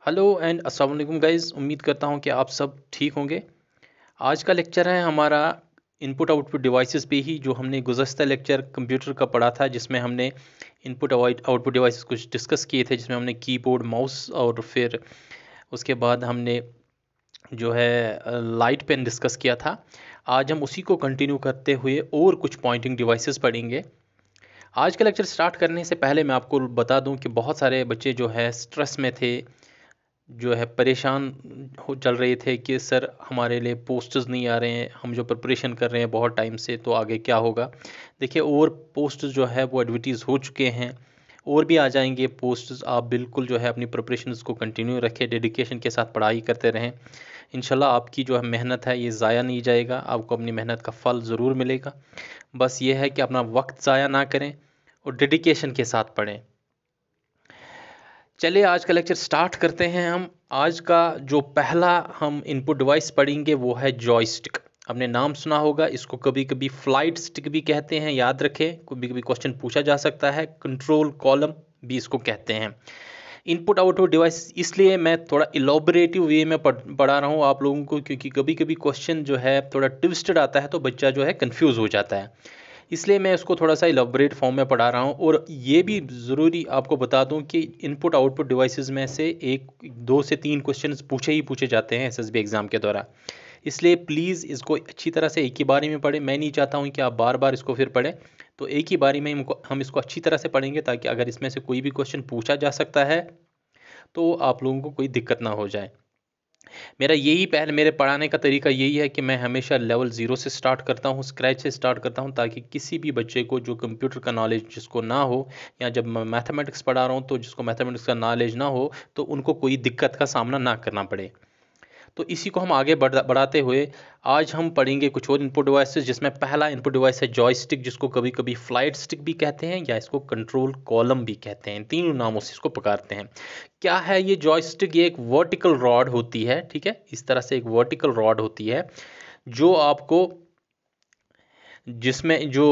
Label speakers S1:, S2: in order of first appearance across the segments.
S1: Hello and अस्सलाम वालेकुम guys. उम्मीद करता हूँ कि आप सब ठीक होंगे। आज का लेक्चर है हमारा इनपुट आउटपुट डिवाइसेस पे ही, जो हमने गुज़श्ता लेक्चर कंप्यूटर का पढ़ा था, जिसमें हमने इनपुट आउटपुट डिवाइसेस कुछ डिस्कस किए थे, जिसमें हमने कीबोर्ड, माउस और फिर उसके बाद हमने जो है लाइट पेन डिस्कस किया था। आज हम उसी को कंटिन्यू करते हुए और कुछ पॉइंटिंग डिवाइसेस पढ़ेंगे। आज का लेक्चर स्टार्ट करने से पहले मैं आपको बता दूं कि बहुत सारे बच्चे जो है स्ट्रेस में थे, जो है परेशान हो चल रहे थे कि सर हमारे लिए पोस्टर्स नहीं आ रहे हैं, हम जो प्रिपरेशन कर रहे हैं बहुत टाइम से, तो आगे क्या होगा। देखिए, और पोस्टर्स जो है वो एडवर्टीज़ हो चुके हैं, और भी आ जाएंगे पोस्टर्स। आप बिल्कुल जो है अपनी प्रिपरेशंस को कंटिन्यू रखें, डेडिकेशन के साथ पढ़ाई करते रहें। इंशाल्लाह आपकी जो है मेहनत है ये ज़ाया नहीं जाएगा, आपको अपनी मेहनत का फल ज़रूर मिलेगा। बस ये है कि अपना वक्त ज़ाया ना करें और डेडिकेशन के साथ पढ़ें। चलिए आज का लेक्चर स्टार्ट करते हैं। हम आज का जो पहला हम इनपुट डिवाइस पढ़ेंगे वो है जॉयस्टिक। आपने नाम सुना होगा, इसको कभी कभी फ्लाइट स्टिक भी कहते हैं, याद रखें, कभी कभी क्वेश्चन पूछा जा सकता है। कंट्रोल कॉलम भी इसको कहते हैं। इनपुट आउटपुट डिवाइस इसलिए मैं थोड़ा इलॉबरेटिव वे में पढ़ा रहा हूँ आप लोगों को, क्योंकि कभी कभी क्वेश्चन जो है थोड़ा ट्विस्टेड आता है तो बच्चा जो है कंफ्यूज हो जाता है, इसलिए मैं इसको थोड़ा सा इलॉबरेट फॉर्म में पढ़ा रहा हूँ। और ये भी ज़रूरी आपको बता दूँ कि इनपुट आउटपुट डिवाइसेस में से एक 2 से 3 क्वेश्चन पूछे जाते हैं एसएसबी एग्ज़ाम के दौरान, इसलिए प्लीज़ इसको अच्छी तरह से एक ही बारी में पढ़ें। मैं नहीं चाहता हूँ कि आप बार बार इसको फिर पढ़ें, तो एक ही बारी में हम इसको अच्छी तरह से पढ़ेंगे, ताकि अगर इसमें से कोई भी क्वेश्चन पूछा जा सकता है तो आप लोगों को कोई दिक्कत ना हो जाए। मेरे पढ़ाने का तरीका यही है कि मैं हमेशा लेवल 0 से स्टार्ट करता हूँ, स्क्रैच से स्टार्ट करता हूँ, ताकि किसी भी बच्चे को जो कंप्यूटर का नॉलेज जिसको ना हो, या जब मैं मैथमेटिक्स पढ़ा रहा हूँ तो जिसको मैथमेटिक्स का नॉलेज ना हो, तो उनको कोई दिक्कत का सामना ना करना पड़े। तो इसी को हम आगे बढ़ाते हुए आज हम पढ़ेंगे कुछ और इनपुट डिवाइसेस, जिसमें पहला इनपुट डिवाइस है जॉयस्टिक, जिसको कभी कभी फ्लाइट स्टिक भी कहते हैं या इसको कंट्रोल कॉलम भी कहते हैं। तीनों नामों से इसको पुकारते हैं। क्या है ये जॉयस्टिक? ये एक वर्टिकल रॉड होती है, ठीक है, इस तरह से एक वर्टिकल रॉड होती है, जो आपको जिसमें जो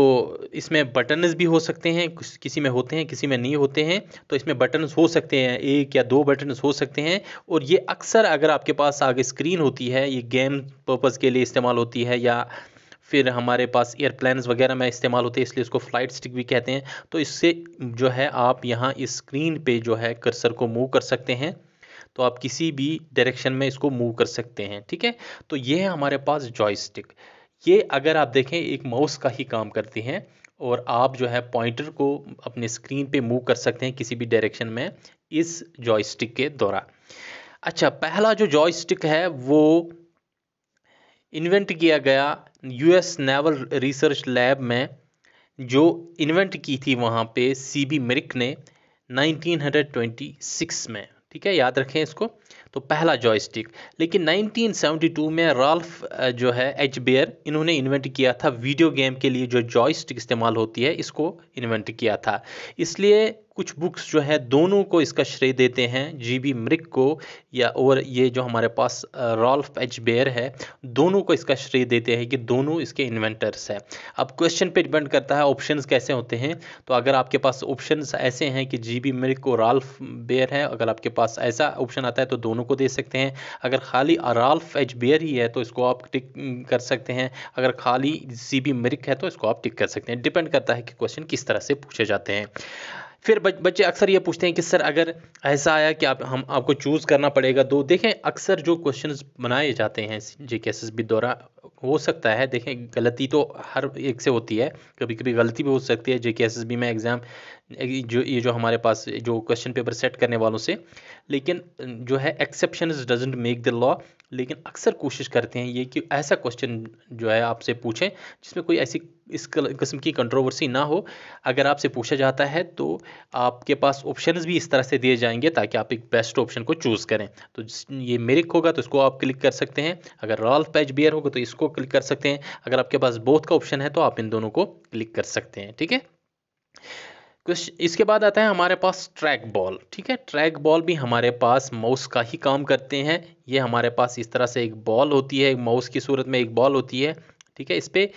S1: इसमें बटन्स भी हो सकते हैं, किसी में होते हैं किसी में नहीं होते हैं। तो इसमें बटन्स हो सकते हैं, 1 या 2 बटन्स हो सकते हैं। और ये अक्सर अगर आपके पास आगे स्क्रीन होती है, ये गेम पर्पज़ के लिए इस्तेमाल होती है, या फिर हमारे पास एयरप्लेन्स वगैरह में इस्तेमाल होते हैं, इसलिए इसको फ्लाइट स्टिक भी कहते हैं। तो इससे जो है आप यहाँ इस स्क्रीन पे जो है कर्सर को मूव कर सकते हैं, तो आप किसी भी डायरेक्शन में इसको मूव कर सकते हैं, ठीक है। तो ये है हमारे पास जॉयस्टिक। ये अगर आप देखें एक माउस का ही काम करती हैं, और आप जो है पॉइंटर को अपने स्क्रीन पे मूव कर सकते हैं किसी भी डायरेक्शन में इस जॉयस्टिक के द्वारा। अच्छा, पहला जो जॉयस्टिक है वो इन्वेंट किया गया यूएस नेवल रिसर्च लैब में, जो इन्वेंट की थी वहाँ पे सीबी मिरिक ने 1926 में, ठीक है, याद रखें इसको। तो पहला जॉयस्टिक। लेकिन 1972 में राल्फ जो है एच बेयर, इन्होंने इन्वेंट किया था वीडियो गेम के लिए जो जॉयस्टिक इस्तेमाल होती है, इसको इन्वेंट किया था। इसलिए कुछ बुक्स जो है दोनों को इसका श्रेय देते हैं, जीबी मिरिक को या और ये जो हमारे पास राल्फ एच बेयर है, दोनों को इसका श्रेय देते हैं कि दोनों इसके इन्वेंटर्स हैं। अब क्वेश्चन पे डिपेंड करता है ऑप्शंस कैसे होते हैं। तो अगर आपके पास ऑप्शंस ऐसे हैं कि जीबी मिरिक और राल्फ बेयर है, अगर आपके पास ऐसा ऑप्शन आता है तो दोनों को दे सकते हैं। अगर खाली राल्फ एच बेयर ही है तो इसको आप टिक कर सकते हैं। अगर खाली जीबी मिरिक है तो इसको आप टिक कर सकते हैं। डिपेंड करता है कि क्वेश्चन किस तरह से पूछे जाते हैं। फिर बच्चे अक्सर ये पूछते हैं कि सर अगर ऐसा आया कि आपको चूज़ करना पड़ेगा, तो देखें अक्सर जो क्वेश्चंस बनाए जाते हैं जेकेएसएसबी द्वारा, हो सकता है, देखें गलती तो हर एक से होती है, कभी कभी गलती भी हो सकती है जेकेएसएसबी में एग्ज़ाम जो हमारे पास जो क्वेश्चन पेपर सेट करने वालों से। लेकिन जो है exceptions doesn't make the law. लेकिन अक्सर कोशिश करते हैं ये कि ऐसा क्वेश्चन जो है आपसे पूछें जिसमें कोई ऐसी इस किस्म की कंट्रोवर्सी ना हो। अगर आपसे पूछा जाता है तो आपके पास ऑप्शंस भी इस तरह से दिए जाएंगे ताकि आप एक बेस्ट ऑप्शन को चूज़ करें। तो ये मिरिक होगा तो इसको आप क्लिक कर सकते हैं, अगर राल्फ एच बेयर होगा तो इसको क्लिक कर सकते हैं, अगर आपके पास बोथ का ऑप्शन है तो आप इन दोनों को क्लिक कर सकते हैं, ठीक है। कुछ इसके बाद आता है हमारे पास ट्रैक बॉल, ठीक है। ट्रैक बॉल भी हमारे पास माउस का ही काम करते हैं। ये हमारे पास इस तरह से एक बॉल होती है, एक माउस की सूरत में एक बॉल होती है, ठीक है। इस पर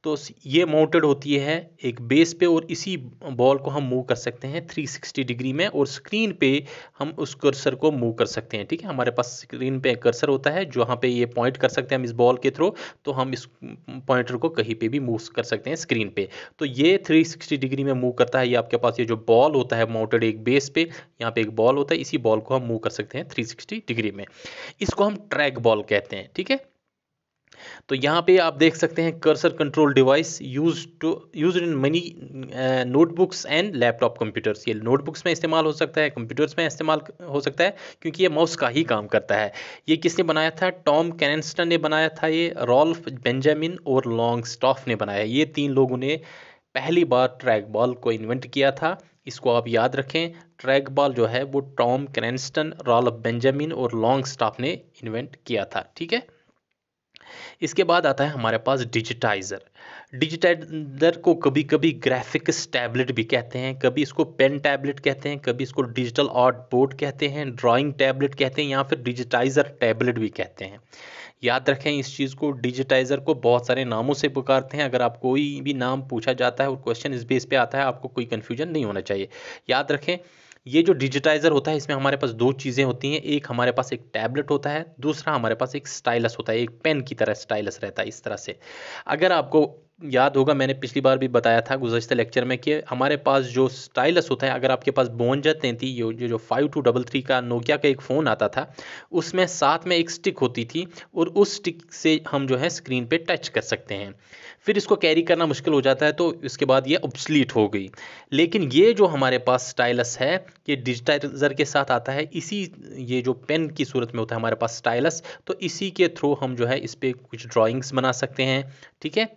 S1: तो ये माउंटेड होती है एक बेस पे और इसी बॉल को हम मूव कर सकते हैं 360 डिग्री में और स्क्रीन पे हम उस कर्सर को मूव कर सकते हैं। ठीक है, हमारे पास स्क्रीन पे एक कर्सर होता है जो यहाँ पे ये पॉइंट कर सकते हैं हम इस बॉल के थ्रू, तो हम इस पॉइंटर को कहीं पे भी मूव कर सकते हैं स्क्रीन पे। तो ये 360 डिग्री में मूव करता है। ये आपके पास ये जो बॉल होता है माउंटेड एक बेस पे, यहाँ पे एक बॉल होता है, इसी बॉल को हम मूव कर सकते हैं 360 डिग्री में। इसको हम ट्रैक बॉल कहते हैं। ठीक है, तो यहाँ पे आप देख सकते हैं cursor control device used in money notebooks and laptop computers. ये नोटबुक्स में इस्तेमाल हो सकता है, कंप्यूटर्स में इस्तेमाल हो सकता है, क्योंकि ये माउस का ही काम करता है। ये किसने बनाया था? टॉम कैनस्टन ने बनाया था, ये रॉल्फ बेंजामिन और लॉन्गस्टॉफ ने बनाया। ये तीन लोगों ने पहली बार ट्रैक बॉल को इन्वेंट किया था। इसको आप याद रखें, ट्रैक बॉल जो है वो टॉम कैनस्टन, रॉल्फ बेंजामिन और लॉन्गस्टॉफ ने इन्वेंट किया था। ठीक है, इसके बाद आता है हमारे पास डिजिटाइज़र। डिजिटाइज़र को कभी कभी ग्राफिक्स टैबलेट भी कहते हैं, कभी इसको पेन टैबलेट कहते हैं, कभी इसको डिजिटल आर्ट बोर्ड कहते हैं, ड्राइंग टैबलेट कहते हैं, या फिर डिजिटाइज़र टैबलेट भी कहते हैं। याद रखें इस चीज़ को, डिजिटाइज़र को बहुत सारे नामों से पुकारते हैं। अगर आप कोई भी नाम पूछा जाता है और क्वेश्चन इस बेस पे आता है, आपको कोई कन्फ्यूजन नहीं होना चाहिए। याद रखें ये जो डिजिटाइज़र होता है इसमें हमारे पास दो चीज़ें होती हैं, एक हमारे पास एक टैबलेट होता है, दूसरा हमारे पास एक स्टाइलस होता है, एक पेन की तरह स्टाइलस रहता है इस तरह से। अगर आपको याद होगा, मैंने पिछली बार भी बताया था गुज़श्ता लेक्चर में कि हमारे पास जो स्टाइलस होता है, अगर आपके पास 5233 जो 5233 का नोकिया का एक फ़ोन आता था, उसमें साथ में एक स्टिक होती थी और उस स्टिक से हम जो है स्क्रीन पे टच कर सकते हैं। फिर इसको कैरी करना मुश्किल हो जाता है, तो इसके बाद ये ऑब्सलीट हो गई। लेकिन ये जो हमारे पास स्टाइलस है, ये डिजिटाइज़र के साथ आता है। इसी ये जो पेन की सूरत में होता है हमारे पास स्टाइलस, तो इसी के थ्रू हम जो है इस पर कुछ ड्राइंग्स बना सकते हैं। ठीक है,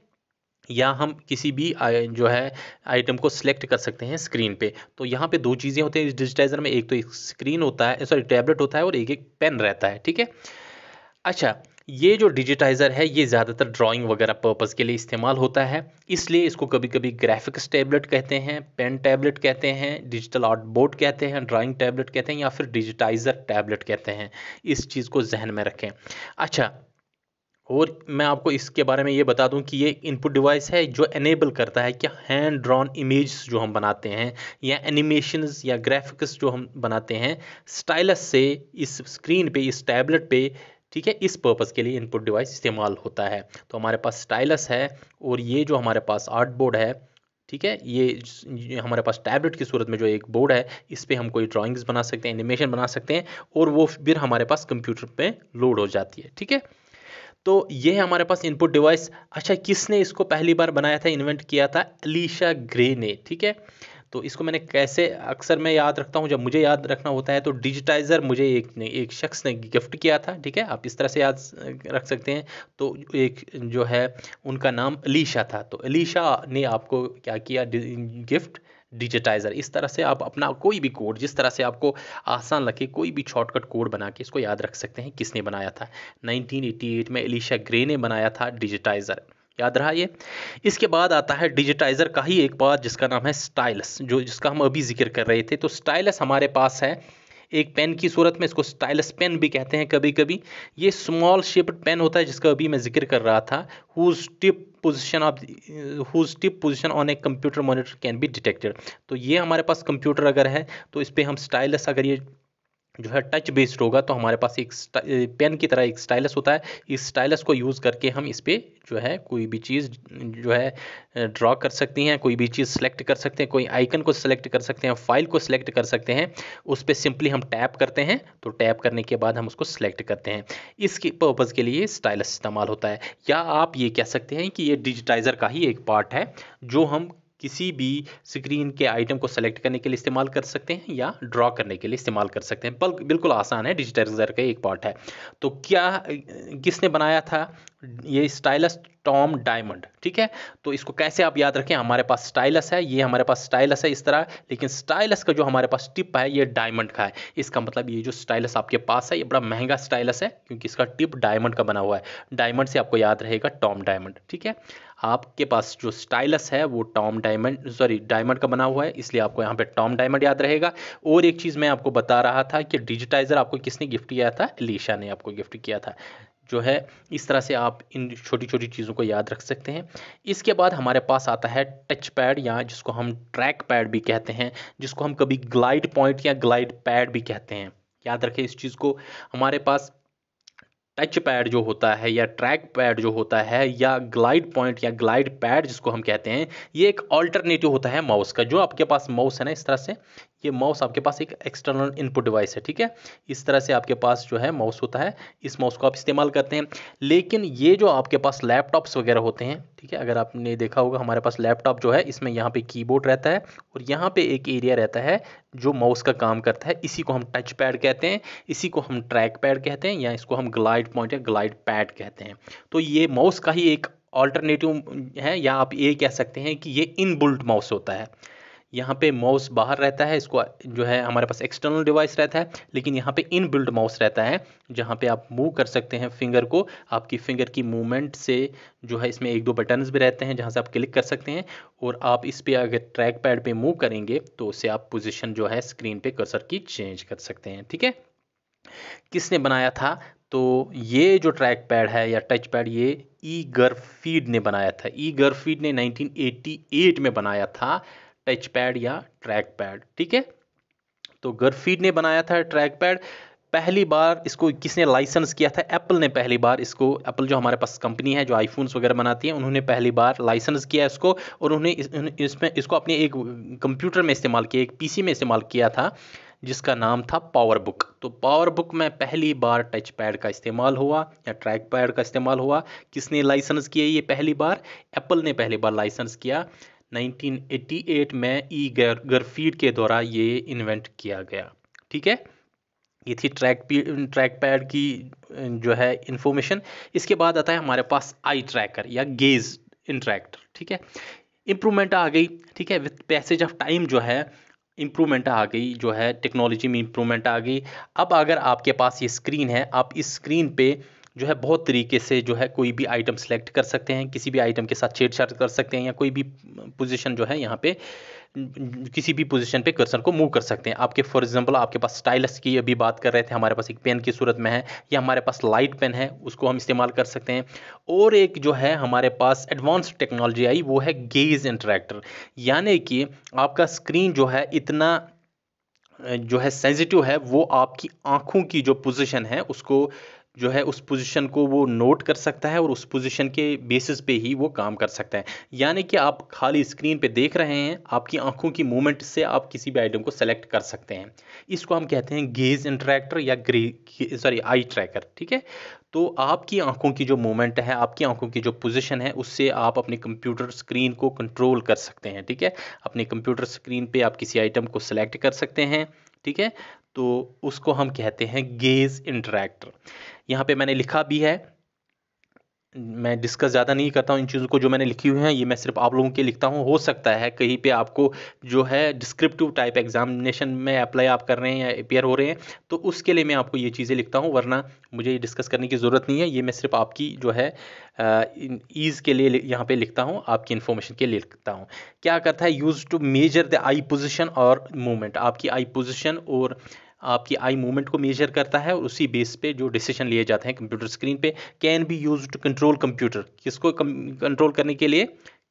S1: या हम किसी भी जो है आइटम को सिलेक्ट कर सकते हैं स्क्रीन पे। तो यहाँ पे दो चीज़ें होती हैं इस डिजिटाइज़र में, एक तो एक स्क्रीन होता है, सॉरी टैबलेट होता है, और एक एक पेन रहता है। ठीक है, अच्छा, ये जो डिजिटाइज़र है ये ज़्यादातर ड्राइंग वगैरह पर्पज़ के लिए इस्तेमाल होता है, इसलिए इसको कभी कभी ग्राफिक्स टैबलेट कहते हैं, पेन टैबलेट कहते हैं, डिजिटल आर्ट बोर्ड कहते हैं, ड्राइंग टैबलेट कहते हैं, या फिर डिजिटाइज़र टैबलेट कहते हैं। इस चीज़ को जहन में रखें। अच्छा, और मैं आपको इसके बारे में ये बता दूं कि ये इनपुट डिवाइस है जो एनेबल करता है कि हैंड ड्रॉन इमेज जो हम बनाते हैं, या एनिमेशंस या ग्राफिक्स जो हम बनाते हैं, स्टाइलस से इस स्क्रीन पे, इस टैबलेट पे, ठीक है, इस पर्पज़ के लिए इनपुट डिवाइस इस्तेमाल होता है। तो हमारे पास स्टाइलस है और ये जो हमारे पास आर्ट बोर्ड है, ठीक है, ये हमारे पास टैबलेट की सूरत में जो एक बोर्ड है, इस पे हम कोई ड्राइंग्स बना सकते हैं, एनिमेशन बना सकते हैं, और वो फिर हमारे पास कंप्यूटर पे लोड हो जाती है। ठीक है, तो ये है हमारे पास इनपुट डिवाइस। अच्छा, किसने इसको पहली बार बनाया था, इन्वेंट किया था? एलिशा ग्रे ने। ठीक है, तो इसको मैंने कैसे, अक्सर मैं याद रखता हूँ, जब मुझे याद रखना होता है तो डिजिटाइज़र मुझे एक शख्स ने गिफ्ट किया था। ठीक है, आप इस तरह से याद रख सकते हैं। तो एक जो है उनका नाम एलिशा था, तो एलिशा ने आपको क्या किया, गिफ्ट डिजिटाइज़र। इस तरह से आप अपना कोई भी कोड, जिस तरह से आपको आसान लगे, कोई भी शॉर्टकट कोड बना के इसको याद रख सकते हैं किसने बनाया था। 1988 में एलिशा ग्रे ने बनाया था डिजिटाइज़र। याद रहा ये। इसके बाद आता है डिजिटाइज़र का ही एक पार्ट जिसका नाम है स्टाइलस, जिसका हम अभी जिक्र कर रहे थे। तो स्टाइलस हमारे पास है एक पेन की सूरत में, इसको स्टाइलस पेन भी कहते हैं कभी कभी। ये स्मॉल शेप्ड पेन होता है जिसका अभी मैं जिक्र कर रहा था। Whose tip position on a computer monitor can be detected. तो ये हमारे पास कंप्यूटर अगर है तो इस पर हम स्टाइलस, अगर ये जो है टच बेस्ड होगा, तो हमारे पास एक पेन की तरह एक स्टाइलस होता है। इस स्टाइलस को यूज़ करके हम इस पर जो है कोई भी चीज़ जो है ड्रॉ कर सकती हैं, कोई भी चीज़ सेलेक्ट कर सकते हैं, कोई आइकन को सेलेक्ट कर सकते हैं, फाइल को सेलेक्ट कर सकते हैं। उस पर सिंपली हम टैप करते हैं, तो टैप करने के बाद हम उसको सेलेक्ट करते हैं। इसके पर्पज़ के लिए स्टाइलस इस्तेमाल होता है। या आप ये कह सकते हैं कि ये डिजिटाइज़र का ही एक पार्ट है जो हम किसी भी स्क्रीन के आइटम को सेलेक्ट करने के लिए इस्तेमाल कर सकते हैं या ड्रॉ करने के लिए इस्तेमाल कर सकते हैं। बिल्कुल आसान है, डिजिटाइज़र का एक पार्ट है। तो क्या किसने बनाया था ये स्टाइलस? Tom diamond. ठीक है, तो इसको कैसे आप याद रखें, हमारे पास स्टाइलस है, ये हमारे पास स्टाइलस है इस तरह, लेकिन स्टाइलस का जो हमारे पास टिप है ये डायमंड का है। इसका मतलब ये जो स्टाइलस आपके पास है ये बड़ा महंगा स्टाइलस है, क्योंकि इसका टिप डायमंड का बना हुआ है। डायमंड से आपको याद रहेगा टॉम डायमंड। ठीक है, आपके पास जो स्टाइलस है वो डायमंड का बना हुआ है, इसलिए आपको यहाँ पे टॉम डायमंड याद रहेगा। और एक चीज़ मैं आपको बता रहा था कि डिजिटाइज़र आपको किसने गिफ्ट किया था? एलिशा ने आपको गिफ्ट किया था। जो है इस तरह से आप इन छोटी छोटी चीज़ों को याद रख सकते हैं। इसके बाद हमारे पास आता है टच पैड, या जिसको हम ट्रैक पैड भी कहते हैं, जिसको हम कभी ग्लाइड पॉइंट या ग्लाइड पैड भी कहते हैं। याद रखें इस चीज़ को। हमारे पास टच पैड जो होता है या ट्रैक पैड जो होता है या ग्लाइड पॉइंट या ग्लाइड पैड जिसको हम कहते हैं, ये एक ऑल्टरनेटिव होता है माउस का। जो आपके पास माउस है ना, इस तरह से ये माउस आपके पास एक एक्सटर्नल इनपुट डिवाइस है, ठीक है। इस तरह से आपके पास जो है माउस होता है, इस माउस को आप इस्तेमाल करते हैं। लेकिन ये जो आपके पास लैपटॉप्स वगैरह होते हैं, ठीक है, अगर आपने देखा होगा हमारे पास लैपटॉप जो है इसमें यहाँ पे कीबोर्ड रहता है और यहाँ पे एक एरिया रहता है जो माउस का काम करता है। इसी को हम टच पैड कहते हैं, इसी को हम ट्रैक पैड कहते हैं, या इसको हम ग्लाइड पॉइंट या ग्लाइड पैड कहते हैं। तो ये माउस का ही एक ऑल्टरनेटिव है, या आप ये कह सकते हैं कि ये इनबिल्ट माउस होता है। यहाँ पे माउस बाहर रहता है, इसको जो है हमारे पास एक्सटर्नल डिवाइस रहता है, लेकिन यहाँ पे इनबिल्ट माउस रहता है जहाँ पे आप मूव कर सकते हैं फिंगर को। आपकी फिंगर की मूवमेंट से जो है इसमें एक दो बटन्स भी रहते हैं जहाँ से आप क्लिक कर सकते हैं, और आप इस पे अगर ट्रैक पैड पे मूव करेंगे तो उससे आप पोजीशन जो है स्क्रीन पे कर्सर की चेंज कर सकते हैं, ठीक है। किसने बनाया था? तो ये जो ट्रैक पैड है या टच पैड, ये ई गरफीड ने बनाया था। ई गरफीड ने 1988 में बनाया था टच पैड या ट्रैक पैड, ठीक है। तो गरफीड ने बनाया था ट्रैक पैड। पहली बार इसको किसने लाइसेंस किया था? एप्पल ने पहली बार इसको, एप्पल जो हमारे पास कंपनी है जो आईफोन्स वगैरह बनाती है, उन्होंने पहली बार लाइसेंस किया इसको, और उन्होंने इसमें इसको अपने एक कंप्यूटर में इस्तेमाल किया, एक पीसी में इस्तेमाल किया था जिसका नाम था पावर बुक। तो पावर बुक में पहली बार टच पैड का इस्तेमाल हुआ या ट्रैक पैड का इस्तेमाल हुआ। किसने लाइसेंस किया ये पहली बार? एप्पल ने पहली बार लाइसेंस किया 1988 में। ई गरफीड के द्वारा ये इन्वेंट किया गया, ठीक है। ये थी ट्रैक पैड की जो है इंफॉर्मेशन। इसके बाद आता है हमारे पास आई ट्रैकर या गेज इंट्रैक्टर, ठीक है। इम्प्रूवमेंट आ गई, ठीक है, विथ पैसेज ऑफ टाइम जो है इम्प्रूवमेंट आ गई, जो है टेक्नोलॉजी में इम्प्रूवमेंट आ गई। अब अगर आपके पास ये स्क्रीन है, आप इस स्क्रीन पे जो है बहुत तरीके से जो है कोई भी आइटम सेलेक्ट कर सकते हैं, किसी भी आइटम के साथ छेड़छाड़ कर सकते हैं, या कोई भी पोजीशन जो है यहाँ पे किसी भी पोजीशन पे कर्सर को मूव कर सकते हैं। आपके फॉर एग्जांपल आपके पास स्टाइलस की अभी बात कर रहे थे, हमारे पास एक पेन की सूरत में है, या हमारे पास लाइट पेन है, उसको हम इस्तेमाल कर सकते हैं। और एक जो है हमारे पास एडवांस टेक्नोलॉजी आई, वो है गेज इंटरैक्टर, यानी कि आपका स्क्रीन जो है इतना जो है सेंसिटिव है, वो आपकी आंखों की जो पोजीशन है उसको जो है उस पोजीशन को वो नोट कर सकता है, और उस पोजीशन के बेसिस पे ही वो काम कर सकता है। यानी कि आप खाली स्क्रीन पे देख रहे हैं, आपकी आंखों की मूवमेंट से आप किसी भी आइटम को सेलेक्ट कर सकते हैं। इसको हम कहते हैं गेज इंटरैक्टर या आई ट्रैकर, ठीक है। तो आपकी आंखों की जो मूवमेंट है, आपकी आंखों की जो पोजीशन है, उससे आप अपने कंप्यूटर स्क्रीन को कंट्रोल कर सकते हैं, ठीक है। अपने कंप्यूटर स्क्रीन पे आप किसी आइटम को सिलेक्ट कर सकते हैं, ठीक है। तो उसको हम कहते हैं गेज इंटरैक्टर। यहाँ पे मैंने लिखा भी है, मैं डिस्कस ज़्यादा नहीं करता हूँ इन चीज़ों को, जो मैंने लिखी हुई हैं ये मैं सिर्फ आप लोगों के लिखता हूँ। हो सकता है कहीं पे आपको जो है डिस्क्रिप्टिव टाइप एग्जामिनेशन में अप्लाई आप कर रहे हैं या अपेयर हो रहे हैं, तो उसके लिए मैं आपको ये चीज़ें लिखता हूँ, वरना मुझे ये डिस्कस करने की ज़रूरत नहीं है। ये मैं सिर्फ आपकी जो है ईज़ के लिए यहाँ पे लिखता हूँ, आपकी इन्फॉर्मेशन के लिए लिखता हूँ। क्या करता है? Use to measure the eye position और मूवमेंट। आपकी आई पोजिशन और आपकी आई मूवमेंट को मेजर करता है, और उसी बेस पे जो डिसीजन लिए जाते हैं कंप्यूटर स्क्रीन पे। Can be use to control computer. किसको कंट्रोल करने के लिए?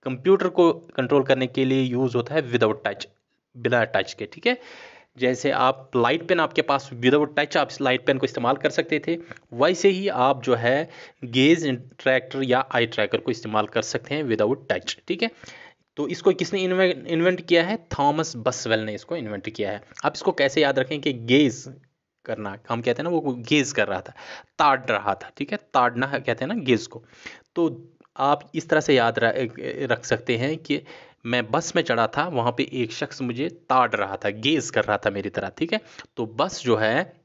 S1: कंप्यूटर को कंट्रोल करने के लिए यूज होता है विदाउट टच, बिना टच के, ठीक है। जैसे आप लाइट पेन, आपके पास विदाउट टच आप इस लाइट पेन को इस्तेमाल कर सकते थे, वैसे ही आप जो है गेज इंट्रैक्टर या आई ट्रैकर को इस्तेमाल कर सकते हैं विदाउट टच, ठीक है। तो इसको किसने इन्वेंट किया है? थॉमस बसवेल ने इसको इन्वेंट किया है। आप इसको कैसे याद रखें कि गेज करना, हम कहते हैं ना वो गेज कर रहा था, ताड़ रहा था, ठीक है, ताड़ना कहते हैं ना गेज को। तो आप इस तरह से याद रख सकते हैं कि मैं बस में चढ़ा था, वहाँ पे एक शख्स मुझे ताड़ रहा था, गेज कर रहा था मेरी तरह, ठीक है। तो बस जो है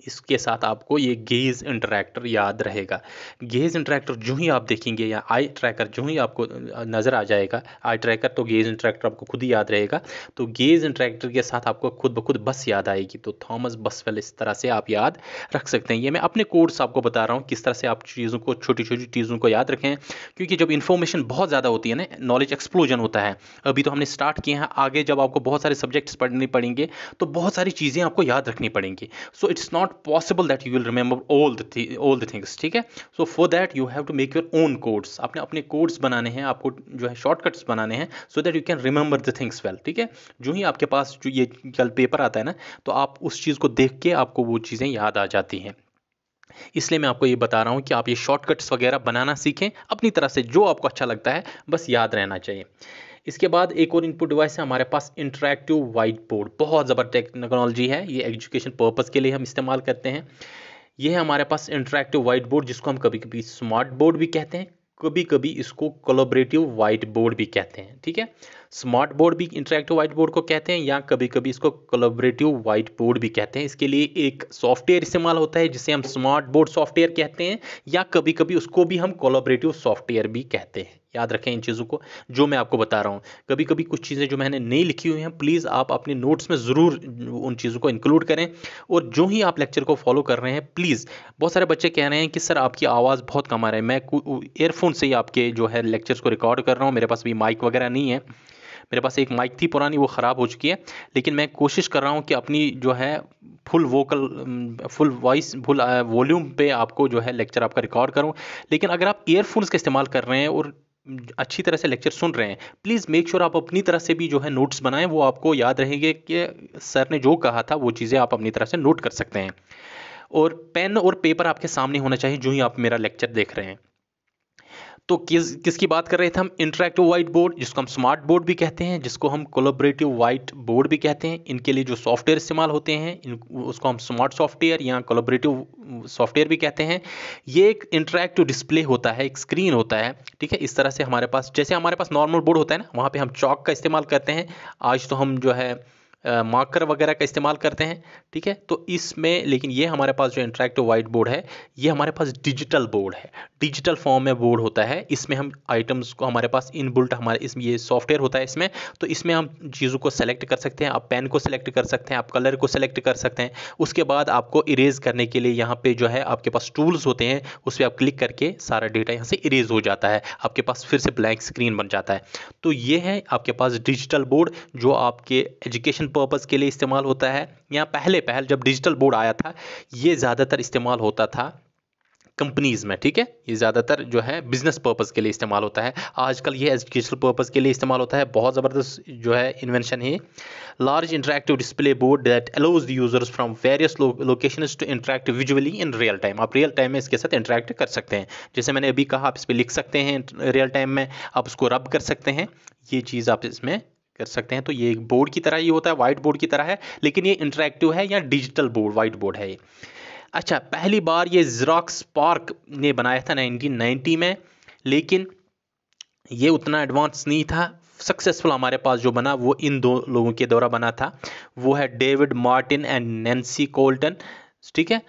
S1: इसके साथ आपको ये गेज इंटरैक्टर याद रहेगा। गेज इंटरैक्टर जो ही आप देखेंगे, या आई ट्रैकर जो ही आपको नज़र आ जाएगा, आई ट्रैकर तो गेज इंटरैक्टर आपको खुद ही याद रहेगा। तो गेज इंटरैक्टर के साथ आपको खुद ब खुद बस याद आएगी। तो थॉमस बसवेल, इस तरह से आप याद रख सकते हैं। ये मैं अपने कोर्स आपको बता रहा हूँ किस तरह से आप चीज़ों को, छोटी छोटी चीज़ों को याद रखें, क्योंकि जब इन्फॉर्मेशन बहुत ज़्यादा होती है ना, नॉलेज एक्सप्लोजन होता है। अभी तो हमने स्टार्ट किए हैं, आगे जब आपको बहुत सारे सब्जेक्ट्स पढ़ने पड़ेंगे तो बहुत सारी चीज़ें आपको याद रखनी पड़ेंगी। So it's not possible that you will remember all the things, ठीक है। So for that you have to make your own codes, आपने अपने कोड्स बनाने हैं, आपको जो है शॉर्टकट्स बनाने हैं, so that you can remember the things well, ठीक है। जो ही आपके पास जो ये कल पेपर आता है ना, तो आप उस चीज़ को देख के आपको वो चीज़ें याद आ जाती हैं। इसलिए मैं आपको ये बता रहा हूँ कि आप ये शॉर्टकट्स वगैरह बनाना सीखें अपनी तरह से, जो आपको अच्छा लगता है, बस याद रहना चाहिए। इसके बाद एक और इनपुट डिवाइस है हमारे पास, इंटरैक्टिव वाइट बोर्ड। बहुत ज़बरदस्त टेक्नोलॉजी है ये, एजुकेशन पर्पज़ के लिए हम इस्तेमाल करते हैं। ये है हमारे पास इंटरैक्टिव वाइट बोर्ड, जिसको हम कभी कभी स्मार्ट बोर्ड भी कहते हैं, कभी कभी इसको कोलैबोरेटिव वाइट बोर्ड भी कहते हैं, ठीक है। स्मार्ट बोर्ड भी इंटरैक्टिव वाइट बोर्ड को कहते हैं, या कभी कभी इसको कोलैबोरेटिव वाइट बोर्ड भी कहते हैं। इसके लिए एक सॉफ्टवेयर इस्तेमाल होता है जिसे हम स्मार्ट बोर्ड सॉफ्टवेयर कहते हैं, या कभी कभी उसको भी हम कोलैबोरेटिव सॉफ्टवेयर भी कहते हैं। याद रखें इन चीज़ों को जो मैं आपको बता रहा हूँ। कभी कभी कुछ चीज़ें जो मैंने नहीं लिखी हुई हैं, प्लीज़ आप अपने नोट्स में ज़रूर उन चीज़ों को इंक्लूड करें। और जो ही आप लेक्चर को फॉलो कर रहे हैं, प्लीज़, बहुत सारे बच्चे कह रहे हैं कि सर आपकी आवाज़ बहुत कम आ रही है। मैं ईयरफोन से ही आपके जो है लेक्चर्स को रिकॉर्ड कर रहा हूँ, मेरे पास भी माइक वगैरह नहीं है। मेरे पास एक माइक थी पुरानी, वो ख़राब हो चुकी है, लेकिन मैं कोशिश कर रहा हूँ कि अपनी जो है फुल वॉइस फुल वॉल्यूम पे आपको जो है लेक्चर आपका रिकॉर्ड करूँ। लेकिन अगर आप ईयरफोन्स का इस्तेमाल कर रहे हैं और अच्छी तरह से लेक्चर सुन रहे हैं, प्लीज़ मेक श्योर आप अपनी तरह से भी जो है नोट्स बनाएं, वो आपको याद रहेंगे कि सर ने जो कहा था वो चीज़ें आप अपनी तरह से नोट कर सकते हैं। और पेन और पेपर आपके सामने होना चाहिए जो ही आप मेरा लेक्चर देख रहे हैं। तो किसकी बात कर रहे थे हम? इंटरैक्टिव वाइट बोर्ड, जिसको हम स्मार्ट बोर्ड भी कहते हैं, जिसको हम कोलैबोरेटिव वाइट बोर्ड भी कहते हैं। इनके लिए जो सॉफ्टवेयर इस्तेमाल होते हैं, उसको हम स्मार्ट सॉफ्टवेयर या कोलैबोरेटिव सॉफ्टवेयर भी कहते हैं। ये एक इंटरैक्टिव डिस्प्ले होता है, एक स्क्रीन होता है, ठीक है। इस तरह से हमारे पास, जैसे हमारे पास नॉर्मल बोर्ड होता है ना, वहाँ पे हम चॉक का इस्तेमाल करते हैं। आज तो हम जो है मार्कर वगैरह का इस्तेमाल करते हैं, ठीक है। तो इसमें, लेकिन ये हमारे पास जो इंटरैक्टिव वाइट बोर्ड है, ये हमारे पास डिजिटल बोर्ड है, डिजिटल फॉर्म में बोर्ड होता है। इसमें हम आइटम्स को, हमारे पास इनबिल्ट हमारे इसमें ये सॉफ्टवेयर होता है इसमें, तो इसमें हम चीज़ों को सेलेक्ट कर सकते हैं। आप पेन को सेलेक्ट कर सकते हैं, आप कलर को सेलेक्ट कर सकते हैं। उसके बाद आपको इरेज करने के लिए यहाँ पे जो है आपके पास टूल्स होते हैं, उस पर आप क्लिक करके सारा डेटा यहाँ से इरेज हो जाता है, आपके पास फिर से ब्लैंक स्क्रीन बन जाता है। तो ये है आपके पास डिजिटल बोर्ड, जो आपके एजुकेशन पर्पज़ के लिए इस्तेमाल होता है। या पहले जब डिजिटल बोर्ड आया था, ये ज़्यादातर इस्तेमाल होता था कंपनीज़ में, ठीक है। ये ज़्यादातर जो है बिजनेस पर्पज़ के लिए इस्तेमाल होता है। आजकल ये एजुकेशनल पर्पज़ के लिए इस्तेमाल होता है। बहुत ज़बरदस्त जो है इन्वेंशन है। Large interactive display board that allows the users from various locations to interact visually in real time. आप रियल टाइम में इसके साथ इंटरैक्ट कर सकते हैं। जैसे मैंने अभी कहा, आप इस पर लिख सकते हैं रियल टाइम में, आप उसको रब कर सकते हैं, ये चीज़ आप इसमें कर सकते हैं। तो ये एक बोर्ड की तरह ही होता है, वाइट बोर्ड की तरह है, लेकिन ये इंटरैक्टिव है या डिजिटल बोर्ड, वाइट बोर्ड है ये। अच्छा, पहली बार ये ज़ेरॉक्स पार्क ने बनाया था 1990 में, लेकिन ये उतना एडवांस नहीं था। सक्सेसफुल हमारे पास जो बना वो इन दो लोगों के द्वारा बना था, वो है David Martin and Nancy Colton, ठीक है।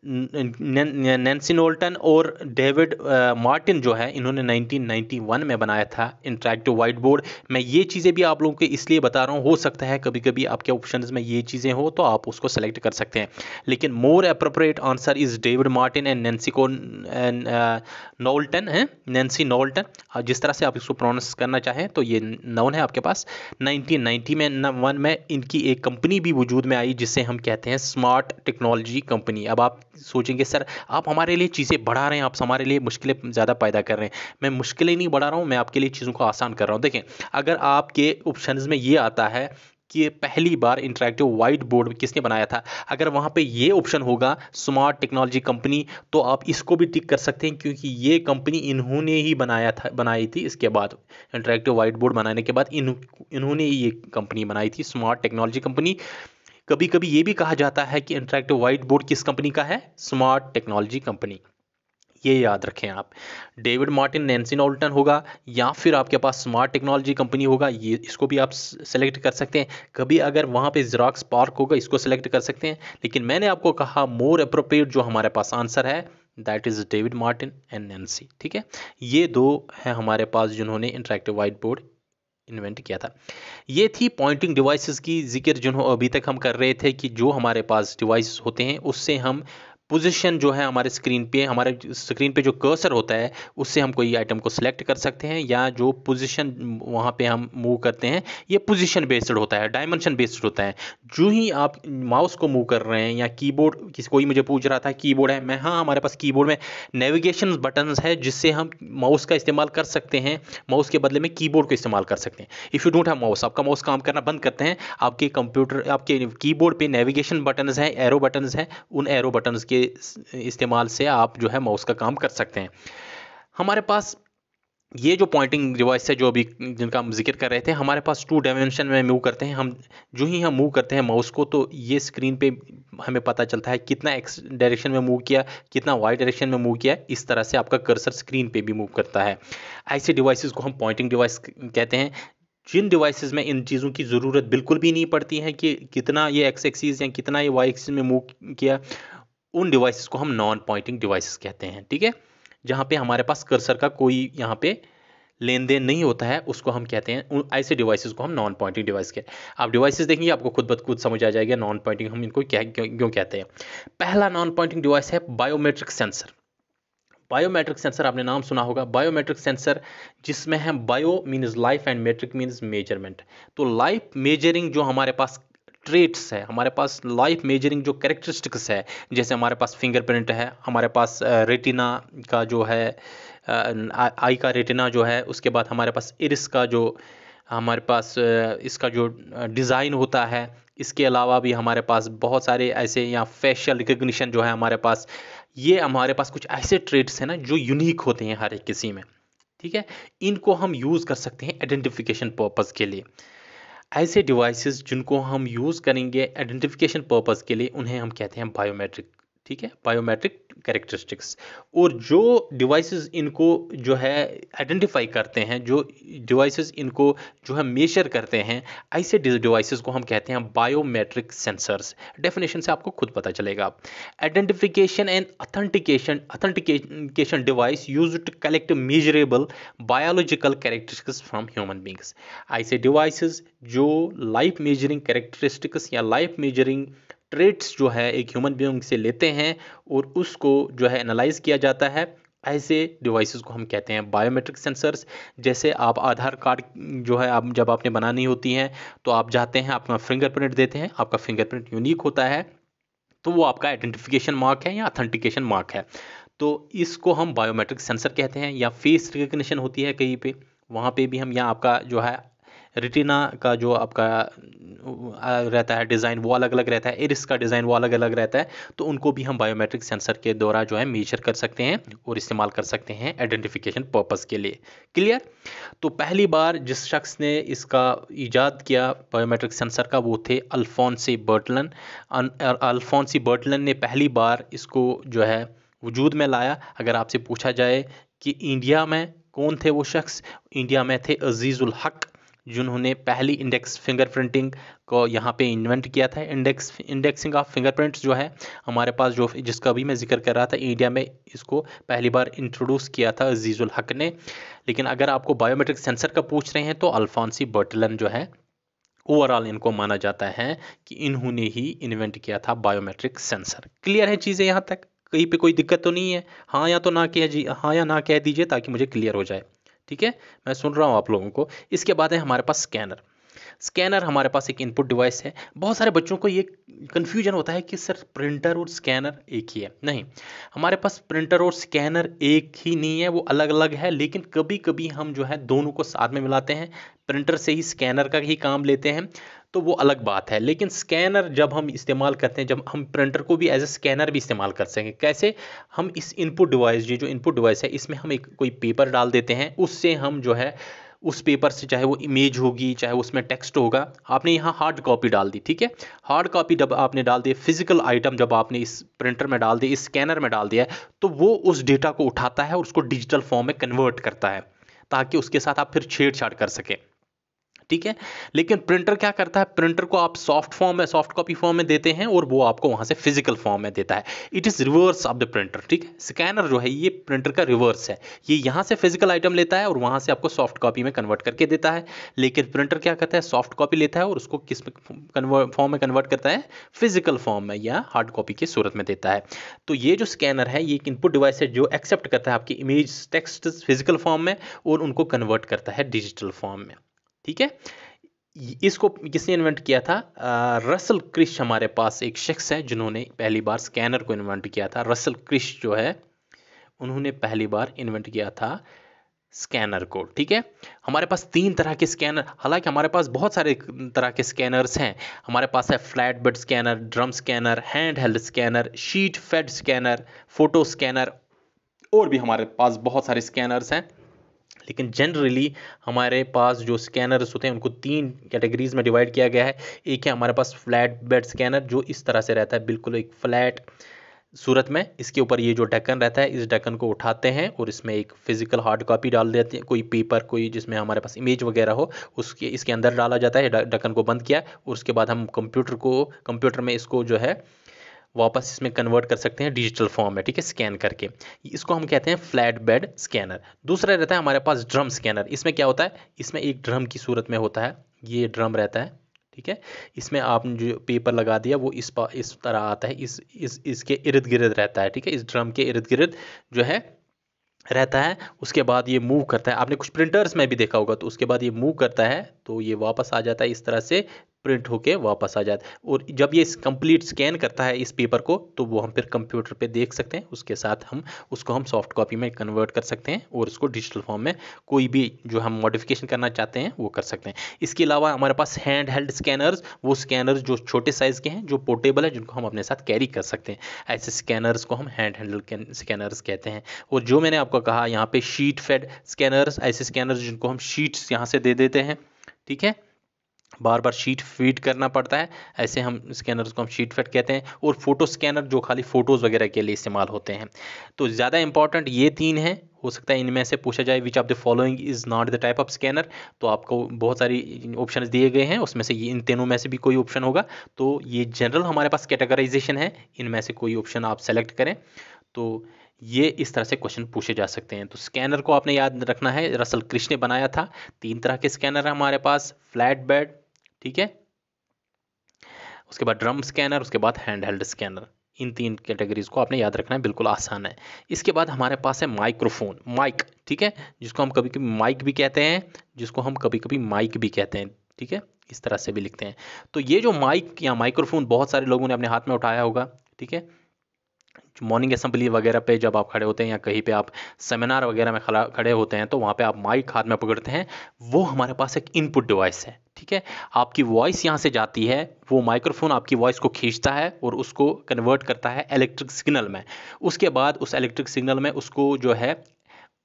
S1: नैन्सी नोल्टन और डेविड मार्टिन जो है, इन्होंने 1991 में बनाया था इंटरैक्टिव वाइट बोर्ड। मैं ये चीज़ें भी आप लोगों को इसलिए बता रहा हूँ, हो सकता है कभी कभी आपके ऑप्शंस में ये चीज़ें हो तो आप उसको सेलेक्ट कर सकते हैं, लेकिन more appropriate answer is David Martin and Knowlton है, नैन्सी नोल्टन, जिस तरह से आप इसको प्रोनाउंस करना चाहें, तो ये नाउन है आपके पास। 1991 में इनकी एक कंपनी भी वजूद में आई जिसे हम कहते हैं स्मार्ट टेक्नोलॉजी कंपनी। अब आप सोचेंगे सर आप हमारे लिए चीज़ें बढ़ा रहे हैं, आप हमारे लिए मुश्किलें ज़्यादा पैदा कर रहे हैं। मैं मुश्किलें नहीं बढ़ा रहा हूँ, मैं आपके लिए चीज़ों को आसान कर रहा हूँ। देखें, अगर आपके ऑप्शंस में ये आता है कि पहली बार इंटरैक्टिव वाइट बोर्ड किसने बनाया था, अगर वहाँ पे ये ऑप्शन होगा स्मार्ट टेक्नोलॉजी कंपनी, तो आप इसको भी टिक कर सकते हैं, क्योंकि ये कंपनी इन्होंने ही बनाई थी। इसके बाद इंटरैक्टिव वाइट बोर्ड बनाने के बाद इन्होंने ये कंपनी बनाई थी, स्मार्ट टेक्नोलॉजी कंपनी। कभी कभी ये भी कहा जाता है कि इंटरैक्टिव वाइट बोर्ड किस कंपनी का है? Smart technology company. ये याद रखें आप, डेविड मार्टिन, नैन्सी नोल्टन होगा, या फिर आपके पास स्मार्ट टेक्नोलॉजी कंपनी होगा, ये इसको भी आप सेलेक्ट कर सकते हैं। कभी अगर वहाँ पे ज़ेरॉक्स पार्क होगा, इसको सेलेक्ट कर सकते हैं, लेकिन मैंने आपको कहा मोर अप्रोप्रिएट जो हमारे पास आंसर है that is David Martin and Nancy, ठीक है। ये दो हैं हमारे पास जिन्होंने इंटरैक्टिव वाइट बोर्ड इन्वेंट किया था। ये थी पॉइंटिंग डिवाइसेस की जिक्र, जिन्हों अभी तक हम कर रहे थे कि जो हमारे पास डिवाइस होते हैं उससे हम पोजीशन जो है हमारे स्क्रीन पे जो कर्सर होता है उससे हम कोई आइटम को सिलेक्ट कर सकते हैं, या जो पोजीशन वहाँ पे हम मूव करते हैं ये पोजीशन बेस्ड होता है, डायमेंशन बेस्ड होता है। जो ही आप माउस को मूव कर रहे हैं या कीबोर्ड, कोई मुझे पूछ रहा था कीबोर्ड है, मैं हाँ हमारे पास कीबोर्ड में नेविगेशन बटन्स है जिससे हम माउस का इस्तेमाल कर सकते हैं, माउस के बदले में कीबोर्ड को इस्तेमाल कर सकते हैं। If you don't have mouse, आपका माउस काम करना बंद करते हैं, आपके कंप्यूटर आपके कीबोर्ड पे नेविगेशन बटन्स हैं, एरो बटन्स हैं, उन एरो बटन्स के इस्तेमाल से आप जो है माउस का काम कर सकते हैं। हमारे पास ये जो पॉइंटिंग डिवाइस है जो अभी जिनका हम जिक्र कर रहे थे, हमारे पास 2 डायमेंशन में मूव करते हैं हम। जो ही हम मूव करते हैं माउस को, तो ये स्क्रीन पे हमें पता चलता है कितना एक्स डायरेक्शन में मूव किया, कितना वाई डायरेक्शन में मूव किया। इस तरह से आपका कर्सर स्क्रीन पे भी मूव करता है। ऐसे डिवाइसेस को हम पॉइंटिंग डिवाइस कहते हैं। जिन डिवाइसेस में इन चीज़ों की ज़रूरत बिल्कुल भी नहीं पड़ती है कि कितना ये एक्स एक्सिस या कितना ये वाई एक्सिस में मूव किया, उन डिवाइसेस को हम नॉन पॉइंटिंग डिवाइसेस कहते हैं। ठीक है, जहाँ पे हमारे पास कर्सर का कोई यहाँ पे लेन देन नहीं होता है, उसको हम कहते हैं, ऐसे डिवाइसेस को हम नॉन पॉइंटिंग डिवाइस कहते हैं। आप डिवाइसेस देखेंगे आपको खुद ब खुद समझ आ जाएगा नॉन पॉइंटिंग हम इनको क्यों कहते हैं। पहला नॉन पॉइंटिंग डिवाइस है बायोमेट्रिक सेंसर। बायोमेट्रिक सेंसर आपने नाम सुना होगा। बायोमेट्रिक सेंसर जिसमें है bio means life and metric means measurement. तो लाइफ मेजरिंग जो हमारे पास ट्रेट्स है, हमारे पास लाइफ मेजरिंग जो कैरेक्टरिस्टिक्स है, जैसे हमारे पास फिंगरप्रिंट है, हमारे पास रेटिना का जो है आई का रेटिना जो है, उसके बाद हमारे पास इरिस का जो हमारे पास इसका जो डिज़ाइन होता है, इसके अलावा भी हमारे पास बहुत सारे ऐसे, या फेशियल रिकग्निशन जो है हमारे पास, ये हमारे पास कुछ ऐसे ट्रेड्स हैं ना जो यूनिक होते हैं हर एक किसी में। ठीक है, इनको हम यूज़ कर सकते हैं आइडेंटिफिकेशन पर्पज़ के लिए। ऐसे डिवाइसेस जिनको हम यूज़ करेंगे आइडेंटिफिकेशन पर्पज़ के लिए, उन्हें हम कहते हैं बायोमेट्रिक। ठीक है, बायोमेट्रिक कैरेक्टरिस्टिक्स। और जो डिवाइसेस इनको जो है आइडेंटिफाई करते हैं, जो डिवाइसेस इनको जो है मेजर करते हैं, ऐसे डिवाइसेस को हम कहते हैं बायोमेट्रिक सेंसर्स। डेफिनेशन से आपको खुद पता चलेगा। Identification and authentication device used to collect measurable biological characteristics from human beings. ऐसे डिवाइसेस जो लाइफ मेजरिंग कैरेक्टरिस्टिक्स या लाइफ मेजरिंग ट्रेट्स जो है एक ह्यूमन बीइंग से लेते हैं और उसको जो है एनालाइज किया जाता है, ऐसे डिवाइसेस को हम कहते हैं बायोमेट्रिक सेंसर्स। जैसे आप आधार कार्ड जो है आप जब आपने बनानी होती हैं, तो आप जाते हैं अपना फिंगरप्रिंट देते हैं, आपका फिंगरप्रिंट यूनिक होता है, तो वो आपका आइडेंटिफिकेशन मार्क है या ऑथेंटिकेशन मार्क है। तो इसको हम बायोमेट्रिक सेंसर कहते हैं। या फेस रिकग्निशन होती है कहीं पे, वहाँ पे भी हम, या आपका जो है रेटिना का जो आपका रहता है डिज़ाइन वो अलग अलग रहता है, इरिस का डिज़ाइन वो अलग अलग रहता है, तो उनको भी हम बायोमेट्रिक सेंसर के द्वारा जो है मेजर कर सकते हैं और इस्तेमाल कर सकते हैं आइडेंटिफिकेशन पर्पज़ के लिए। क्लियर? तो पहली बार जिस शख्स ने इसका ईजाद किया बायोमेट्रिक सेंसर का, वो थे अल्फोंसी बर्टलन। अल्फोंसी बर्टलन ने पहली बार इसको जो है वजूद में लाया। अगर आपसे पूछा जाए कि इंडिया में कौन थे वो शख्स, इंडिया में थे अजीज़ुल हक, जिन्होंने पहली इंडेक्स फिंगरप्रिंटिंग को यहाँ पे इन्वेंट किया था। इंडेक्सिंग ऑफ फिंगरप्रिंट्स जो है हमारे पास, जो जिसका भी मैं जिक्र कर रहा था, इंडिया में इसको पहली बार इंट्रोड्यूस किया था अजीज़ुल हक ने। लेकिन अगर आपको बायोमेट्रिक सेंसर का पूछ रहे हैं तो अल्फोंसी बर्टलन जो है ओवरऑल इनको माना जाता है कि इन्होंने ही इन्वेंट किया था बायोमेट्रिक सेंसर। क्लियर है चीज़ें यहाँ तक? कहीं पे कोई दिक्कत तो नहीं है? हाँ या तो ना हाँ या ना कह दीजिए ताकि मुझे क्लियर हो जाए। ठीक है, मैं सुन रहा हूँ आप लोगों को। इसके बाद है हमारे पास स्कैनर। स्कैनर हमारे पास एक इनपुट डिवाइस है। बहुत सारे बच्चों को ये कन्फ्यूजन होता है कि सर प्रिंटर और स्कैनर एक ही है। नहीं, हमारे पास प्रिंटर और स्कैनर एक ही नहीं है, वो अलग अलग है। लेकिन कभी कभी हम जो है दोनों को साथ में मिलाते हैं, प्रिंटर से ही स्कैनर का ही काम लेते हैं, तो वो अलग बात है। लेकिन स्कैनर जब हम इस्तेमाल करते हैं, जब हम प्रिंटर को भी एज ए स्कैनर भी इस्तेमाल कर सकें, कैसे? हम इस इनपुट डिवाइस, ये जो इनपुट डिवाइस है, इसमें हम एक कोई पेपर डाल देते हैं, उससे हम जो है उस पेपर से, चाहे वो इमेज होगी चाहे उसमें टेक्स्ट होगा, आपने यहाँ हार्ड कॉपी डाल दी। ठीक है, हार्ड कॉपी जब आपने डाल दी, फिजिकल आइटम जब आपने इस प्रिंटर में डाल दी, इस स्कैनर में डाल दिया, तो वो उस डेटा को उठाता है और उसको डिजिटल फॉर्म में कन्वर्ट करता है, ताकि उसके साथ आप फिर छेड़छाड़ कर सकें। ठीक है। लेकिन प्रिंटर क्या करता है, प्रिंटर को आप सॉफ्ट फॉर्म में, सॉफ्ट कॉपी फॉर्म में देते हैं और वो आपको वहां से फिजिकल फॉर्म में देता है। It is reverse of the printer, ठीक है। स्कैनर जो है ये प्रिंटर का रिवर्स है, ये यहाँ से फिजिकल आइटम लेता है और वहां से आपको सॉफ्ट कॉपी में कन्वर्ट करके देता है। लेकिन प्रिंटर क्या करता है, सॉफ्ट कॉपी लेता है और उसको किस फॉर्म में कन्वर्ट करता है, फिजिकल फॉर्म में या हार्ड कॉपी की सूरत में देता है। तो ये जो स्कैनर है ये एक इनपुट डिवाइस है जो एक्सेप्ट करता है आपकी इमेज, टेक्स्ट फिजिकल फॉर्म में और उनको कन्वर्ट करता है डिजिटल फॉर्म में, ठीक है। इसको किसने इन्वेंट किया था, रसल क्रिश हमारे पास एक शख्स है जिन्होंने पहली बार स्कैनर को इन्वेंट किया था। रसल क्रिश जो है उन्होंने पहली बार इन्वेंट किया था स्कैनर को, ठीक है। हमारे पास 3 तरह के स्कैनर, हालांकि हमारे पास बहुत सारे तरह के स्कैनर्स हैं। हमारे पास है flat bed scanner, drum scanner, hand held scanner, sheet fed scanner, photo scanner, और भी हमारे पास बहुत सारे स्कैनर्स हैं। लेकिन जनरली हमारे पास जो स्कैनर्स होते हैं उनको 3 कैटेगरीज में डिवाइड किया गया है। एक है हमारे पास फ्लैट बेड स्कैनर जो इस तरह से रहता है, बिल्कुल एक फ्लैट सूरत में। इसके ऊपर ये जो ढक्कन रहता है, इस ढक्कन को उठाते हैं और इसमें एक फिजिकल हार्ड कॉपी डाल देते हैं, कोई पेपर, कोई जिसमें हमारे पास इमेज वगैरह हो, उसके इसके अंदर डाला जाता है। ढक्कन को बंद किया और उसके बाद हम कंप्यूटर में इसको जो है वापस इसमें कन्वर्ट कर सकते हैं डिजिटल फॉर्म में, ठीक है, स्कैन करके। इसको हम कहते हैं फ्लैट बेड स्कैनर। दूसरा रहता है हमारे पास ड्रम स्कैनर। इसमें क्या होता है, इसमें एक ड्रम की सूरत में होता है, ये ड्रम रहता है, ठीक है। इसमें आपने जो पेपर लगा दिया वो इस तरह आता है, इसके इर्द गिर्द रहता है, ठीक है। इस ड्रम के इर्द गिर्द जो है रहता है। उसके बाद ये मूव करता है, आपने कुछ प्रिंटर्स में भी देखा होगा, तो उसके बाद ये मूव करता है तो ये वापस आ जाता है, इस तरह से प्रिंट होके वापस आ जाता है। और जब ये कंप्लीट स्कैन करता है इस पेपर को तो वो हम फिर कंप्यूटर पे देख सकते हैं, उसके साथ हम उसको सॉफ्ट कॉपी में कन्वर्ट कर सकते हैं और उसको डिजिटल फॉर्म में कोई भी जो हम मॉडिफिकेशन करना चाहते हैं वो कर सकते हैं। इसके अलावा हमारे पास हैंड हेल्ड स्कैनर्स, वो स्कैनर्स जो छोटे साइज़ के हैं, जो पोर्टेबल है, जिनको हम अपने साथ कैरी कर सकते हैं, ऐसे स्कैनर्स को हम हैंड हेल्ड स्कैनर्स कहते हैं। और जो मैंने आपको कहा यहाँ पे शीट फेड स्कैनर्स, ऐसे स्कैनर्स जिनको हम शीट्स यहाँ से दे देते हैं, ठीक है, बार बार शीट फीड करना पड़ता है, ऐसे हम स्कैनर्स को हम शीट फेड कहते हैं। और फोटो स्कैनर जो खाली फोटोज़ वगैरह के लिए इस्तेमाल होते हैं। तो ज़्यादा इंपॉर्टेंट ये 3 हैं। हो सकता है इनमें से पूछा जाए which of the following is not the type of scanner, तो आपको बहुत सारी ऑप्शंस दिए गए हैं, उसमें से ये इन तीनों में से भी कोई ऑप्शन होगा। तो ये जनरल हमारे पास कैटेगराइजेशन है, इनमें से कोई ऑप्शन आप सेलेक्ट करें। तो ये इस तरह से क्वेश्चन पूछे जा सकते हैं। तो स्कैनर को आपने याद रखना है, रसल क्रिश ने बनाया था। 3 तरह के स्कैनर है हमारे पास, फ्लैट बेड, ठीक है, उसके बाद ड्रम स्कैनर, उसके बाद हैंड हेल्ड स्कैनर। इन 3 कैटेगरीज को आपने याद रखना है, बिल्कुल आसान है। इसके बाद हमारे पास है माइक्रोफोन, माइक, ठीक है, जिसको हम कभी कभी माइक भी कहते हैं, जिसको हम कभी कभी माइक भी कहते हैं, ठीक है, इस तरह से भी लिखते हैं। तो ये जो माइक या माइक्रोफोन बहुत सारे लोगों ने अपने हाथ में उठाया होगा, ठीक है। मॉर्निंग असेंबली वगैरह पे जब आप खड़े होते हैं या कहीं पे आप सेमिनार वगैरह में खड़े होते हैं तो वहाँ पे आप माइक हाथ में पकड़ते हैं, वो हमारे पास एक इनपुट डिवाइस है, ठीक है। आपकी वॉइस यहाँ से जाती है, वो माइक्रोफोन आपकी वॉइस को खींचता है और उसको कन्वर्ट करता है इलेक्ट्रिक सिग्नल में। उसके बाद उस इलेक्ट्रिक सिग्नल में उसको जो है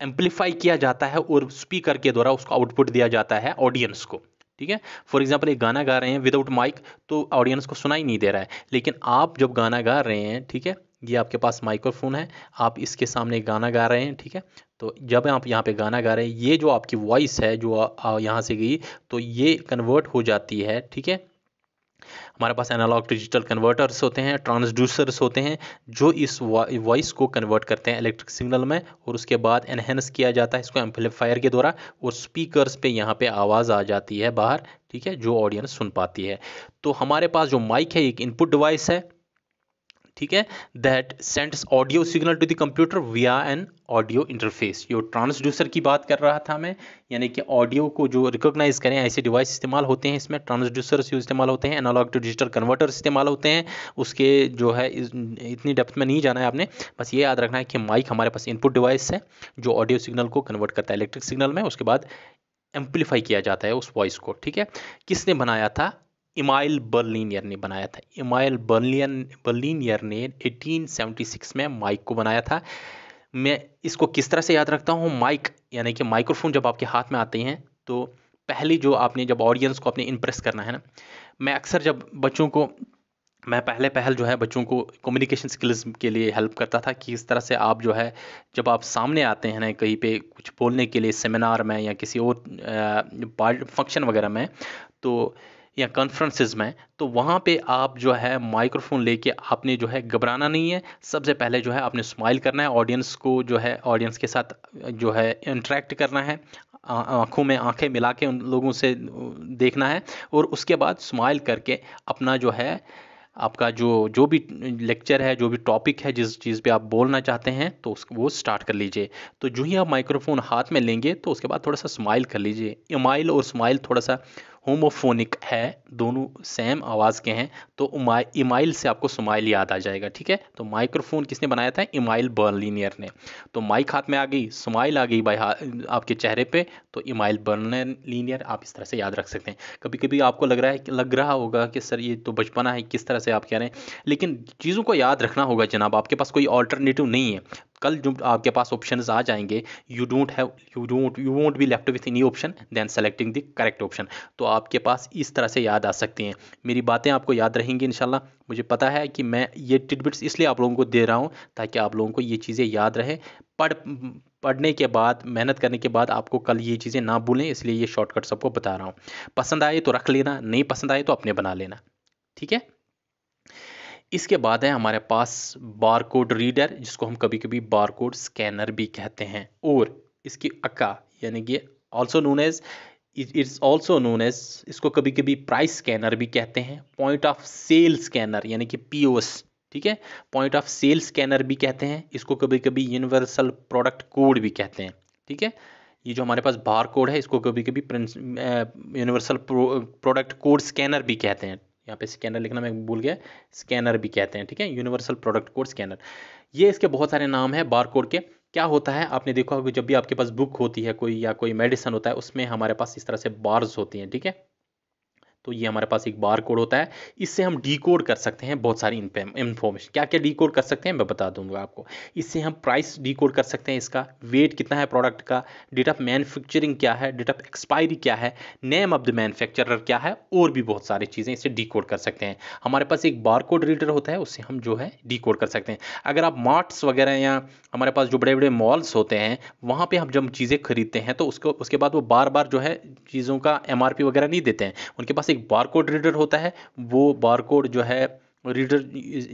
S1: एम्पलीफाई किया जाता है और स्पीकर के द्वारा उसको आउटपुट दिया जाता है ऑडियंस को, ठीक है। फॉर एग्जाम्पल एक गाना गा रहे हैं विदाउट माइक, तो ऑडियंस को सुनाई नहीं दे रहा है। लेकिन आप जब गाना गा रहे हैं, ठीक है, ये आपके पास माइक्रोफोन है, आप इसके सामने गाना गा रहे हैं, ठीक है। तो जब आप यहाँ पे गाना गा रहे हैं, ये जो आपकी वॉइस है जो यहाँ से गई, तो ये कन्वर्ट हो जाती है, ठीक है। हमारे पास एनालॉग डिजिटल कन्वर्टर्स होते हैं, ट्रांसड्यूसर्स होते हैं, जो इस वॉइस को कन्वर्ट करते हैं इलेक्ट्रिक सिग्नल में और उसके बाद एनहेंस किया जाता है इसको एम्पलीफायर के द्वारा और स्पीकर्स पे यहाँ पे आवाज़ आ जाती है बाहर, ठीक है, जो ऑडियंस सुन पाती है। तो हमारे पास जो माइक है एक इनपुट डिवाइस है, ठीक है, that sends audio signal to the computer via an audio interface. जो ट्रांसड्यूसर की बात कर रहा था मैं, यानी कि ऑडियो को जो रिकॉग्नाइज करें ऐसे डिवाइस इस्तेमाल होते हैं, इसमें ट्रांसड्यूसर्स इस्तेमाल होते हैं, एनालॉग टू डिजिटल कन्वर्टर्स इस्तेमाल होते हैं। उसके जो है इतनी डेप्थ में नहीं जाना है आपने, बस ये याद रखना है कि माइक हमारे पास इनपुट डिवाइस है जो ऑडियो सिग्नल को कन्वर्ट करता है इलेक्ट्रिक सिग्नल में, उसके बाद एम्पलीफाई किया जाता है उस वॉइस को, ठीक है। किसने बनाया था, इमाइल बर्लिनियर ने बनाया था। इमाइल बर्लिनियर ने 1876 में माइक को बनाया था। मैं इसको किस तरह से याद रखता हूँ, माइक यानी कि माइक्रोफोन जब आपके हाथ में आते हैं तो पहली जो आपने जब ऑडियंस को अपने इम्प्रेस करना है ना, मैं अक्सर जब बच्चों को मैं पहले पहल जो है बच्चों को कम्युनिकेशन स्किल्स के लिए हेल्प करता था कि इस तरह से आप जो है जब आप सामने आते हैं ना कहीं पे कुछ बोलने के लिए सेमिनार में या किसी और फंक्शन वगैरह में, तो या कॉन्फ्रेंसेस में, तो वहाँ पे आप जो है माइक्रोफोन लेके आपने जो है घबराना नहीं है। सबसे पहले जो है आपने स्माइल करना है, ऑडियंस को जो है ऑडियंस के साथ जो है इंटरेक्ट करना है, आंखों में आंखें मिला के उन लोगों से देखना है, और उसके बाद स्माइल करके अपना जो है आपका जो जो भी लेक्चर है, जो भी टॉपिक है, जिस चीज़ पे आप बोलना चाहते हैं, तो उसको वो स्टार्ट कर लीजिए। तो जो ही आप माइक्रोफोन हाथ में लेंगे तो उसके बाद थोड़ा सा स्माइल कर लीजिए। इमाइल और स्माइल थोड़ा सा होमोफोनिक है, दोनों सेम आवाज़ के हैं, तो इमाइल से आपको स्माइल याद आ जाएगा। ठीक है, तो माइक्रोफोन किसने बनाया था? इमाइल बर्लिनियर ने। तो माइक हाथ में आ गई, स्माइल आ गई भाई आपके चेहरे पे, तो इमाइल बर्लिनियर आप इस तरह से याद रख सकते हैं। कभी कभी आपको लग रहा होगा कि सर ये तो बचपना है, किस तरह से आप कह रहे हैं, लेकिन चीज़ों को याद रखना होगा जनाब, आपके पास कोई ऑल्टरनेटिव नहीं है। कल जो आपके पास ऑप्शंस आ जाएंगे, you won't be left with any option than selecting the correct option, तो आपके पास इस तरह से याद आ सकती हैं। मेरी बातें आपको याद रहेंगी इंशाल्लाह। मुझे पता है कि मैं ये टिडबिट्स इसलिए आप लोगों को दे रहा हूँ ताकि आप लोगों को ये चीज़ें याद रहें। पढ़ने के बाद, मेहनत करने के बाद आपको कल ये चीज़ें ना भूलें, इसलिए ये शॉर्टकट सबको बता रहा हूँ। पसंद आए तो रख लेना, नहीं पसंद आए तो अपने बना लेना। ठीक है, इसके बाद है हमारे पास बारकोड रीडर, जिसको हम कभी कभी बारकोड स्कैनर भी कहते हैं, और इसकी अक्का यानी कि also known as it's also known as, इसको कभी कभी प्राइस स्कैनर भी कहते हैं, पॉइंट ऑफ सेल स्कैनर यानी कि पीओएस। ठीक है, पॉइंट ऑफ सेल स्कैनर भी कहते हैं इसको, कभी कभी यूनिवर्सल प्रोडक्ट कोड भी कहते हैं। ठीक है, ये जो हमारे पास बार कोड है इसको कभी कभी यूनिवर्सल प्रोडक्ट कोड स्कैनर भी कहते हैं। यहाँ पे स्कैनर लिखना मैं भूल गया, स्कैनर भी कहते हैं। ठीक है, यूनिवर्सल प्रोडक्ट कोड स्कैनर, ये इसके बहुत सारे नाम हैं बार कोड के। क्या होता है, आपने देखा होगा जब भी आपके पास बुक होती है कोई, या कोई मेडिसिन होता है, उसमें हमारे पास इस तरह से बार्स होती हैं। ठीक है, तो ये हमारे पास एक बार कोड होता है, इससे हम डीकोड कर सकते हैं बहुत सारी इन्फॉर्मेशन। क्या क्या डीकोड कर सकते हैं मैं बता दूंगा आपको। इससे हम प्राइस डीकोड कर सकते हैं, इसका वेट कितना है प्रोडक्ट का, डेट ऑफ मैन्युफैक्चरिंग क्या है, डेट ऑफ एक्सपायरी क्या है, नेम ऑफ द मैन्युफैक्चरर क्या है, और भी बहुत सारी चीज़ें इससे डीकोड कर सकते हैं। हमारे पास एक बार कोड रीडर होता है, उससे हम जो है डीकोड कर सकते हैं। अगर आप मार्ट्स वगैरह या हमारे पास जो बड़े बड़े मॉल्स होते हैं, वहाँ पे हम जब चीज़ें खरीदते हैं तो उसके बाद वो बार बार जो है चीज़ों का एमआरपी वगैरह नहीं देते हैं, उनके पास एक बारकोड रीडर होता है। वो बारकोड जो है रीडर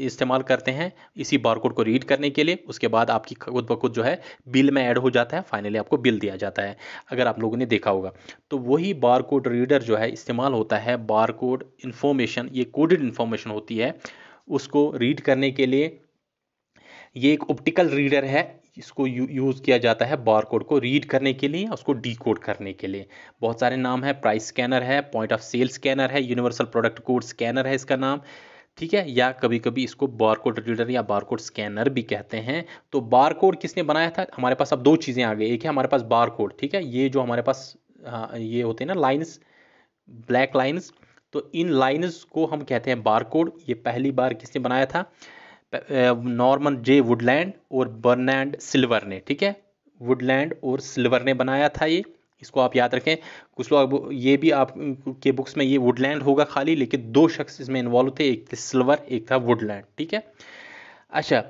S1: इस्तेमाल करते हैं इसी बारकोड को रीड करने के लिए, उसके बाद आपकी खुद ब खुद जो है बिल में ऐड हो जाता है, फाइनली आपको बिल दिया जाता है, अगर आप लोगों ने देखा होगा। तो वही बारकोड रीडर जो है इस्तेमाल होता है बारकोड इन्फॉर्मेशन, ये कोडेड इन्फॉर्मेशन होती है, उसको रीड करने के लिए। ये एक ऑप्टिकल रीडर है, इसको यूज़ किया जाता है बारकोड को रीड करने के लिए, उसको डीकोड करने के लिए। बहुत सारे नाम है, प्राइस स्कैनर है, पॉइंट ऑफ सेल स्कैनर है, यूनिवर्सल प्रोडक्ट कोड स्कैनर है इसका नाम। ठीक है, या कभी कभी इसको बारकोड रीडर या बारकोड स्कैनर भी कहते हैं। तो बारकोड किसने बनाया था? हमारे पास अब दो चीज़ें आ गई, एक है हमारे पास बारकोड, ठीक है, ये जो हमारे पास ये होते हैं ना लाइन्स, ब्लैक लाइन्स, तो इन लाइन्स को हम कहते हैं बारकोड। ये पहली बार किसने बनाया था? नॉर्मन जे वुडलैंड और बर्नैंड सिल्वर ने। ठीक है, वुडलैंड और सिल्वर ने बनाया था ये, इसको आप याद रखें। कुछ लोग ये भी आप के बुक्स में ये वुडलैंड होगा खाली, लेकिन दो शख्स इसमें इन्वॉल्व थे, एक थे सिल्वर, एक था वुडलैंड। ठीक है, अच्छा,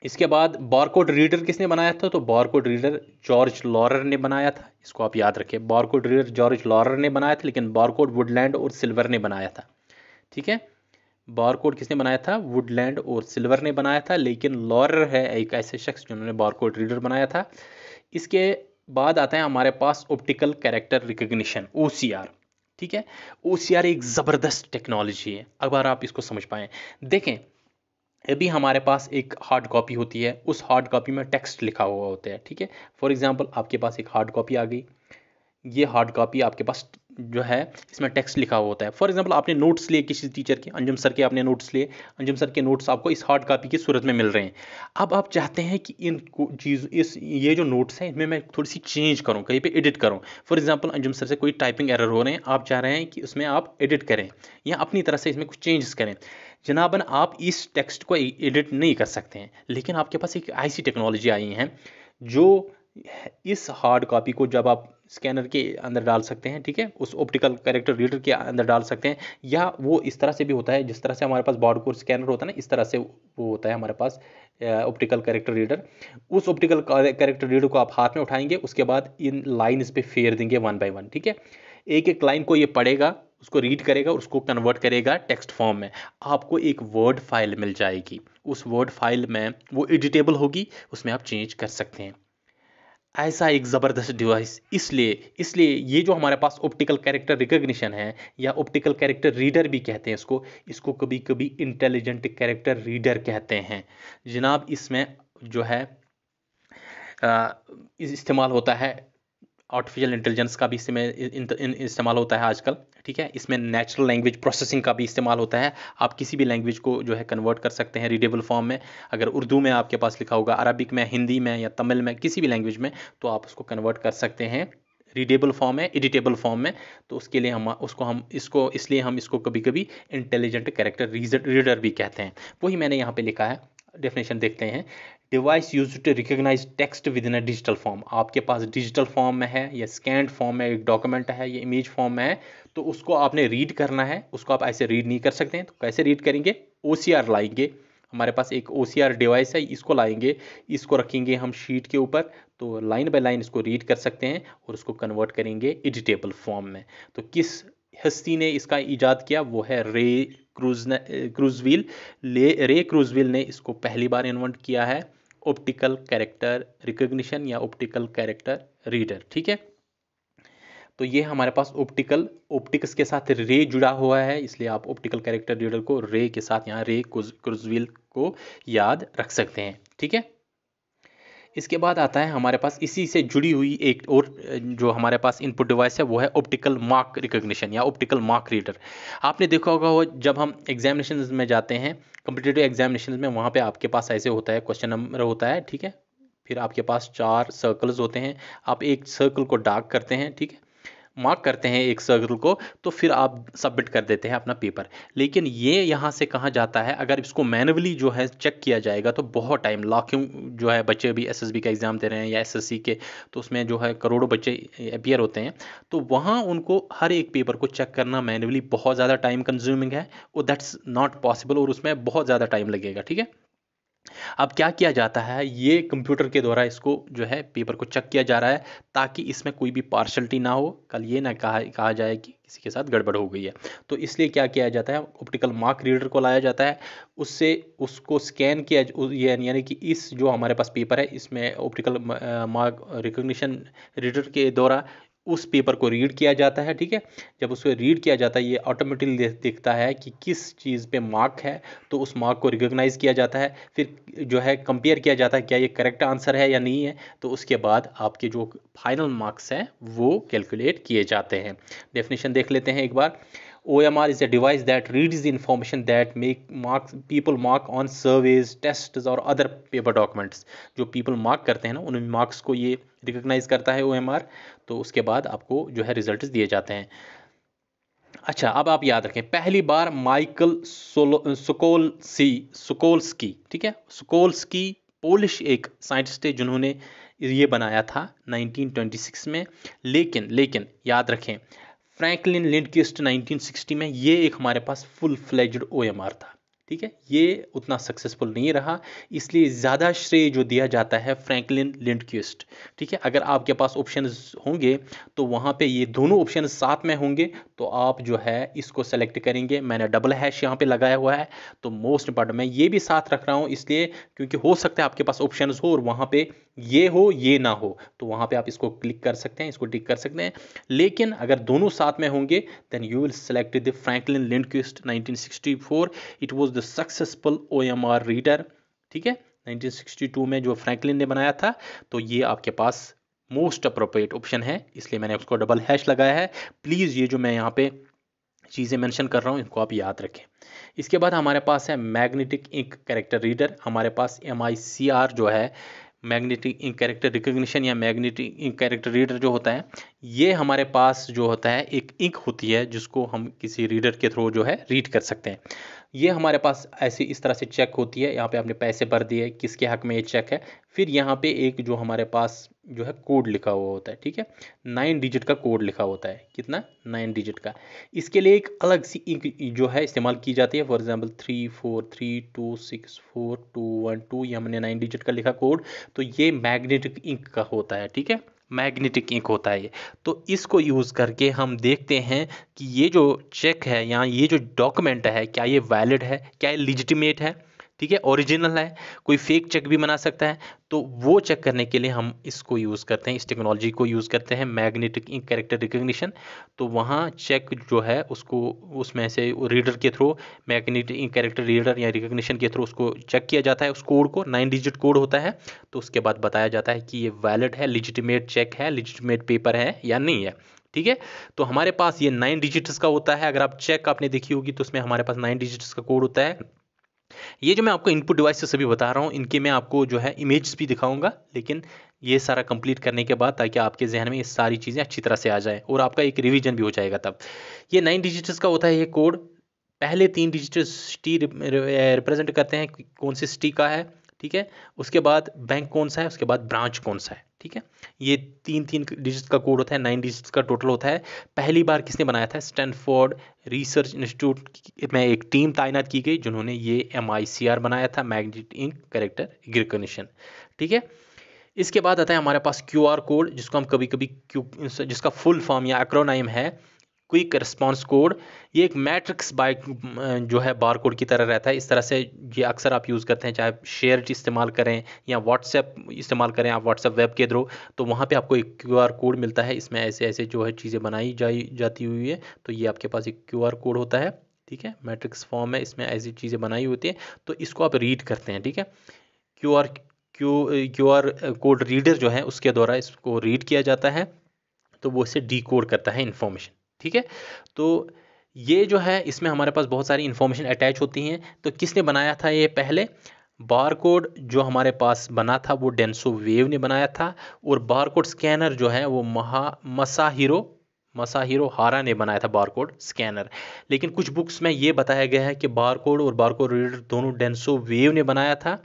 S1: इसके बाद बारकोड रीडर किसने बनाया था? तो बारकोड रीडर जॉर्ज लॉरर ने बनाया था, इसको आप याद रखें। बारकोड रीडर जॉर्ज लॉरर ने बनाया था, लेकिन बारकोड वुडलैंड और सिल्वर ने बनाया था। ठीक है, बारकोड किसने बनाया था? वुडलैंड और सिल्वर ने बनाया था, लेकिन लॉरर है एक ऐसे शख्स जिन्होंने बारकोड रीडर बनाया था। इसके बाद आता है हमारे पास ऑप्टिकल कैरेक्टर रिकग्निशन, ओसीआर। ठीक है, ओसीआर एक ज़बरदस्त टेक्नोलॉजी है, अगर आप इसको समझ पाएँ। देखें, अभी हमारे पास एक हार्ड कॉपी होती है, उस हार्ड कॉपी में टेक्स्ट लिखा हुआ होता है। ठीक है, फॉर एग्जांपल आपके पास एक हार्ड कॉपी आ गई, ये हार्ड कॉपी आपके पास जो है इसमें टेक्स्ट लिखा हुआ होता है। फॉर एग्जांपल आपने नोट्स लिए किसी टीचर के, अंजुम सर के आपने नोट्स लिए, अंजुम सर के नोट्स आपको इस हार्ड कॉपी की सूरत में मिल रहे हैं। अब आप चाहते हैं कि इन ये जो नोट्स हैं इनमें मैं थोड़ी सी चेंज करूं, कहीं पे एडिट करूं। फॉर एग्जांपल अंजुम सर से कोई टाइपिंग एरर हो रहे हैं, आप चाह रहे हैं कि उसमें आप एडिट करें या अपनी तरह से इसमें कुछ चेंजेस करें। जनाबन आप इस टेक्स्ट को एडिट नहीं कर सकते हैं, लेकिन आपके पास एक ऐसी टेक्नोलॉजी आई है जो इस हार्ड कॉपी को जब आप स्कैनर के अंदर डाल सकते हैं, ठीक है, उस ऑप्टिकल कैरेक्टर रीडर के अंदर डाल सकते हैं, या वो इस तरह से भी होता है जिस तरह से हमारे पास बारकोड स्कैनर होता है ना, इस तरह से वो होता है हमारे पास ऑप्टिकल कैरेक्टर रीडर। उस ऑप्टिकल कैरेक्टर रीडर को आप हाथ में उठाएंगे, उसके बाद इन लाइन्स पे फेर देंगे वन बाय वन, ठीक है। एक एक लाइन को ये पढ़ेगा, उसको रीड करेगा, उसको कन्वर्ट करेगा टेक्स्ट फॉर्म में, आपको एक वर्ड फाइल मिल जाएगी। उस वर्ड फाइल में वो एडिटेबल होगी, उसमें आप चेंज कर सकते हैं। ऐसा एक ज़बरदस्त डिवाइस इसलिए ये जो हमारे पास ऑप्टिकल कैरेक्टर रिकग्निशन है, या ऑप्टिकल कैरेक्टर रीडर भी कहते हैं इसको कभी कभी इंटेलिजेंट कैरेक्टर रीडर कहते हैं जनाब। इसमें जो है इस्तेमाल होता है आर्टिफिशियल इंटेलिजेंस का भी इसमें इस्तेमाल होता है आजकल, ठीक है। इसमें नेचुरल लैंग्वेज प्रोसेसिंग का भी इस्तेमाल होता है। आप किसी भी लैंग्वेज को जो है कन्वर्ट कर सकते हैं रीडेबल फॉर्म में। अगर उर्दू में आपके पास लिखा होगा, अरबिक में, हिंदी में या तमिल में, किसी भी लैंग्वेज में, तो आप उसको कन्वर्ट कर सकते हैं रीडेबल फॉर्म में, एडिटेबल फॉर्म में। तो उसके लिए इसलिए हम इसको कभी कभी इंटेलिजेंट कैरेक्टर रीडर भी कहते हैं। वही मैंने यहाँ पे लिखा है, डेफिनेशन देखते हैं। Device use to recognise text within a digital form. आपके पास डिजिटल फॉर्म में है, या स्कैंड फॉर्म में एक डॉक्यूमेंट है, या इमेज फॉर्म में है, तो उसको आपने रीड करना है। उसको आप ऐसे रीड नहीं कर सकते हैं, तो कैसे रीड करेंगे? OCR लाएंगे। हमारे पास एक OCR डिवाइस है, इसको लाएंगे, इसको रखेंगे हम शीट के ऊपर, तो लाइन बाय लाइन इसको रीड कर सकते हैं और उसको कन्वर्ट करेंगे एडिटेबल फॉर्म में। तो किस हस्ती ने इसका ईजाद किया? वो है रे क्रूजविल। रे क्रूजविल ने इसको पहली बार इन्वेंट किया है, ऑप्टिकल कैरेक्टर रिकग्निशन या ऑप्टिकल कैरेक्टर रीडर, ठीक है। तो ये हमारे पास ऑप्टिक्स के साथ रे जुड़ा हुआ है, इसलिए आप ऑप्टिकल कैरेक्टर रीडर को रे के साथ यहाँ रे क्रूजविल को याद रख सकते हैं, ठीक है। इसके बाद आता है हमारे पास इसी से जुड़ी हुई एक और जो हमारे पास इनपुट डिवाइस है, वो है ऑप्टिकल मार्क रिकग्निशन या ऑप्टिकल मार्क रीडर। आपने देखा होगा वो जब हम एग्जामिनेशन में जाते हैं, कम्पिटिटिव एग्जामिनेशन में, वहाँ पे आपके पास ऐसे होता है, क्वेश्चन नंबर होता है, ठीक है। फिर आपके पास 4 सर्कल्स होते हैं, आप एक सर्कल को डार्क करते हैं, ठीक है, मार्क करते हैं एक सर्कल को, तो फिर आप सबमिट कर देते हैं अपना पेपर। लेकिन ये यहाँ से कहाँ जाता है, अगर इसको मैनुअली जो है चेक किया जाएगा तो बहुत टाइम, लाखों जो है बच्चे भी SSB का एग्ज़ाम दे रहे हैं या SSC के, तो उसमें जो है करोड़ों बच्चे अपीयर होते हैं, तो वहाँ उनको हर एक पेपर को चेक करना मैनुअली बहुत ज़्यादा टाइम कंज्यूमिंग है, और दैट्स नॉट पॉसिबल, और उसमें बहुत ज़्यादा टाइम लगेगा, ठीक है। अब क्या किया जाता है, ये कंप्यूटर के द्वारा इसको जो है पेपर को चेक किया जा रहा है, ताकि इसमें कोई भी पार्शलिटी ना हो, कल ये ना कहा जाए कि किसी के साथ गड़बड़ हो गई है। तो इसलिए क्या किया जाता है, ऑप्टिकल मार्क रीडर को लाया जाता है, उससे उसको स्कैन किया, यानी कि इस जो हमारे पास पेपर है, इसमें ऑप्टिकल मार्क रिकग्निशन रीडर के द्वारा उस पेपर को रीड किया जाता है, ठीक है। जब उसको रीड किया जाता है, ये ऑटोमेटिकली देखता है कि किस चीज़ पे मार्क है, तो उस मार्क को रिकॉग्नाइज किया जाता है। फिर जो है कंपेयर किया जाता है, क्या ये करेक्ट आंसर है या नहीं है, तो उसके बाद आपके जो फाइनल मार्क्स हैं वो कैलकुलेट किए जाते हैं। डेफिनेशन देख लेते हैं एक बार। OMR is a device that reads the information that people mark on surveys, tests और other paper documents। जो people mark करते हैं ना, उन मार्क्स को ये रिकॉग्नाइज करता है OMR, तो उसके बाद आपको जो है रिजल्ट दिए जाते हैं। अच्छा, अब आप याद रखें, पहली बार माइकल सुकोल्स्की, ठीक है, सुकोल्स्की पोलिश एक साइंटिस्ट है जिन्होंने ये बनाया था 1926 में। लेकिन याद रखें, फ्रैंकलिन लिंडक्विस्ट 1960 में, ये एक हमारे पास फुल फ्लेज्ड OMR था, ठीक है। ये उतना सक्सेसफुल नहीं रहा, इसलिए ज़्यादा श्रेय जो दिया जाता है फ्रैंकलिन लिंडक्विस्ट, ठीक है। अगर आपके पास ऑप्शंस होंगे तो वहाँ पे ये दोनों ऑप्शन साथ में होंगे, तो आप जो है इसको सेलेक्ट करेंगे। मैंने डबल हैश यहाँ पे लगाया हुआ है, तो मोस्ट इम्पॉर्टेंट मैं ये भी साथ रख रहा हूँ, इसलिए क्योंकि हो सकता है आपके पास ऑप्शंस हो और वहाँ पे ये हो ये ना हो, तो वहाँ पे आप इसको क्लिक कर सकते हैं, इसको टिक कर सकते हैं। लेकिन अगर दोनों साथ में होंगे, then you will select the Franklin Lindquist 1964। It was the successful OMR reader, ठीक है। 1962 में जो फ्रैंकलिन ने बनाया था, तो ये आपके पास मोस्ट अप्रोप्रिएट ऑप्शन है, इसलिए मैंने उसको डबल हैश लगाया है। प्लीज़ ये जो मैं यहाँ पे चीज़ें मेंशन कर रहा हूँ, इनको आप याद रखें। इसके बाद हमारे पास है मैग्नेटिक इंक कैरेक्टर रीडर। हमारे पास MICR जो है, मैग्नेटिक इंक कैरेक्टर रिकग्निशन या मैग्नेटिक इंक कैरेक्टर रीडर जो होता है, ये हमारे पास जो होता है एक इंक होती है जिसको हम किसी रीडर के थ्रू जो है रीड कर सकते हैं। ये हमारे पास ऐसे इस तरह से चेक होती है, यहाँ पे आपने पैसे भर दिए, किसके हक में ये चेक है, फिर यहाँ पे एक जो हमारे पास जो है कोड लिखा हुआ होता है, ठीक है, 9 डिजिट का कोड लिखा होता है, कितना, 9 डिजिट का। इसके लिए एक अलग सी इंक जो है इस्तेमाल की जाती है, फॉर एग्जाम्पल 34326421 ये हमने 9 डिजिट का लिखा कोड, तो ये मैग्नेटिक इंक का होता है, ठीक है, मैग्नेटिक इंक होता है ये। तो इसको यूज़ करके हम देखते हैं कि ये जो चेक है या ये जो डॉक्यूमेंट है क्या ये वैलिड है, क्या ये लिजिटिमेट है, ठीक है, ओरिजिनल है, कोई फेक चेक भी बना सकता है। तो वो चेक करने के लिए हम इसको यूज़ करते हैं, इस टेक्नोलॉजी को यूज़ करते हैं, मैग्नेटिक इंक कैरेक्टर रिकग्निशन। तो वहाँ चेक जो है उसको उसमें से रीडर के through, magnetic ink character reader या रिकग्निशन के थ्रू उसको चेक किया जाता है, उस कोड को 9 डिजिट कोड होता है। तो उसके बाद बताया जाता है कि ये वैलिड है, लिजिटिमेट चेक है, लिजिटिमेट पेपर है या नहीं है, ठीक है। तो हमारे पास ये 9 डिजिट्स का होता है। अगर आप चेक आपने देखी होगी तो उसमें हमारे पास 9 डिजिट्स का कोड होता है। ये जो मैं आपको इनपुट डिवाइस से सभी बता रहा हूँ, इनके मैं आपको जो है इमेजेस भी दिखाऊंगा, लेकिन ये सारा कंप्लीट करने के बाद, ताकि आपके जहन में ये सारी चीज़ें अच्छी तरह से आ जाए और आपका एक रिवीजन भी हो जाएगा तब। ये 9 डिजिट्स का होता है ये कोड। पहले 3 डिजिट सिटी रिप्रेजेंट करते हैं कौन सी सिटी का है, ठीक है, उसके बाद बैंक कौन सा है, उसके बाद ब्रांच कौन सा है, ठीक है। ये 3 डिजिट का कोड होता है, 9 डिजिट्स का टोटल होता है। पहली बार किसने बनाया था, स्टैनफोर्ड रिसर्च इंस्टीट्यूट में एक टीम तैनात की गई जिन्होंने ये MICR बनाया था, मैग्नेटिक इंक कैरेक्टर रिकग्निशन, ठीक है। इसके बाद आता है हमारे पास QR कोड, जिसको हम कभी कभी जिसका फुल फॉर्म या एक्रोनाइम है क्विक रिस्पांस कोड। ये एक मैट्रिक्स बाय जो है बार कोड की तरह रहता है। इस तरह से ये अक्सर आप यूज़ करते हैं, चाहे शेयर इस्तेमाल करें या व्हाट्सएप इस्तेमाल करें आप व्हाट्सएप वेब के थ्रू, तो वहाँ पे आपको एक QR कोड मिलता है। इसमें ऐसे ऐसे जो है चीज़ें बनाई जाती हुई है, तो ये आपके पास एक QR कोड होता है, ठीक है, मैट्रिक्स फॉर्म में इसमें ऐसी चीज़ें बनाई होती हैं, तो इसको आप रीड करते हैं, ठीक है। क्यू आर कोड रीडर जो है उसके द्वारा इसको रीड किया जाता है, तो वो इसे डिकोड करता है इन्फॉर्मेशन, ठीक है। तो ये जो है इसमें हमारे पास बहुत सारी इन्फॉर्मेशन अटैच होती हैं। तो किसने बनाया था ये, पहले बारकोड जो हमारे पास बना था वो डेंसो वेव ने बनाया था, और बारकोड स्कैनर जो है वो मसाहिरो हारा ने बनाया था बारकोड स्कैनर। लेकिन कुछ बुक्स में ये बताया गया है कि बारकोड और बारकोड रीडर दोनों डेंसो वेव ने बनाया था।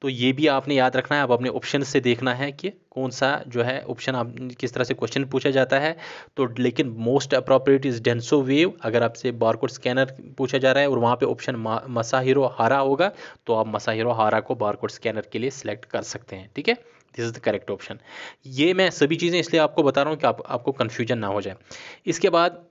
S1: तो ये भी आपने याद रखना है। अब अपने ऑप्शन से देखना है कि कौन सा जो है ऑप्शन, आप किस तरह से क्वेश्चन पूछा जाता है। तो लेकिन most appropriate is Denso wave अगर आपसे बारकोड स्कैनर पूछा जा रहा है और वहाँ पे ऑप्शन मसाहिरो हारा होगा, तो आप मसाहिरो हारा को बारकोड स्कैनर के लिए सिलेक्ट कर सकते हैं, ठीक है। This is the correct option. ये मैं सभी चीज़ें इसलिए आपको बता रहा हूँ कि आपको कन्फ्यूजन ना हो जाए। इसके बाद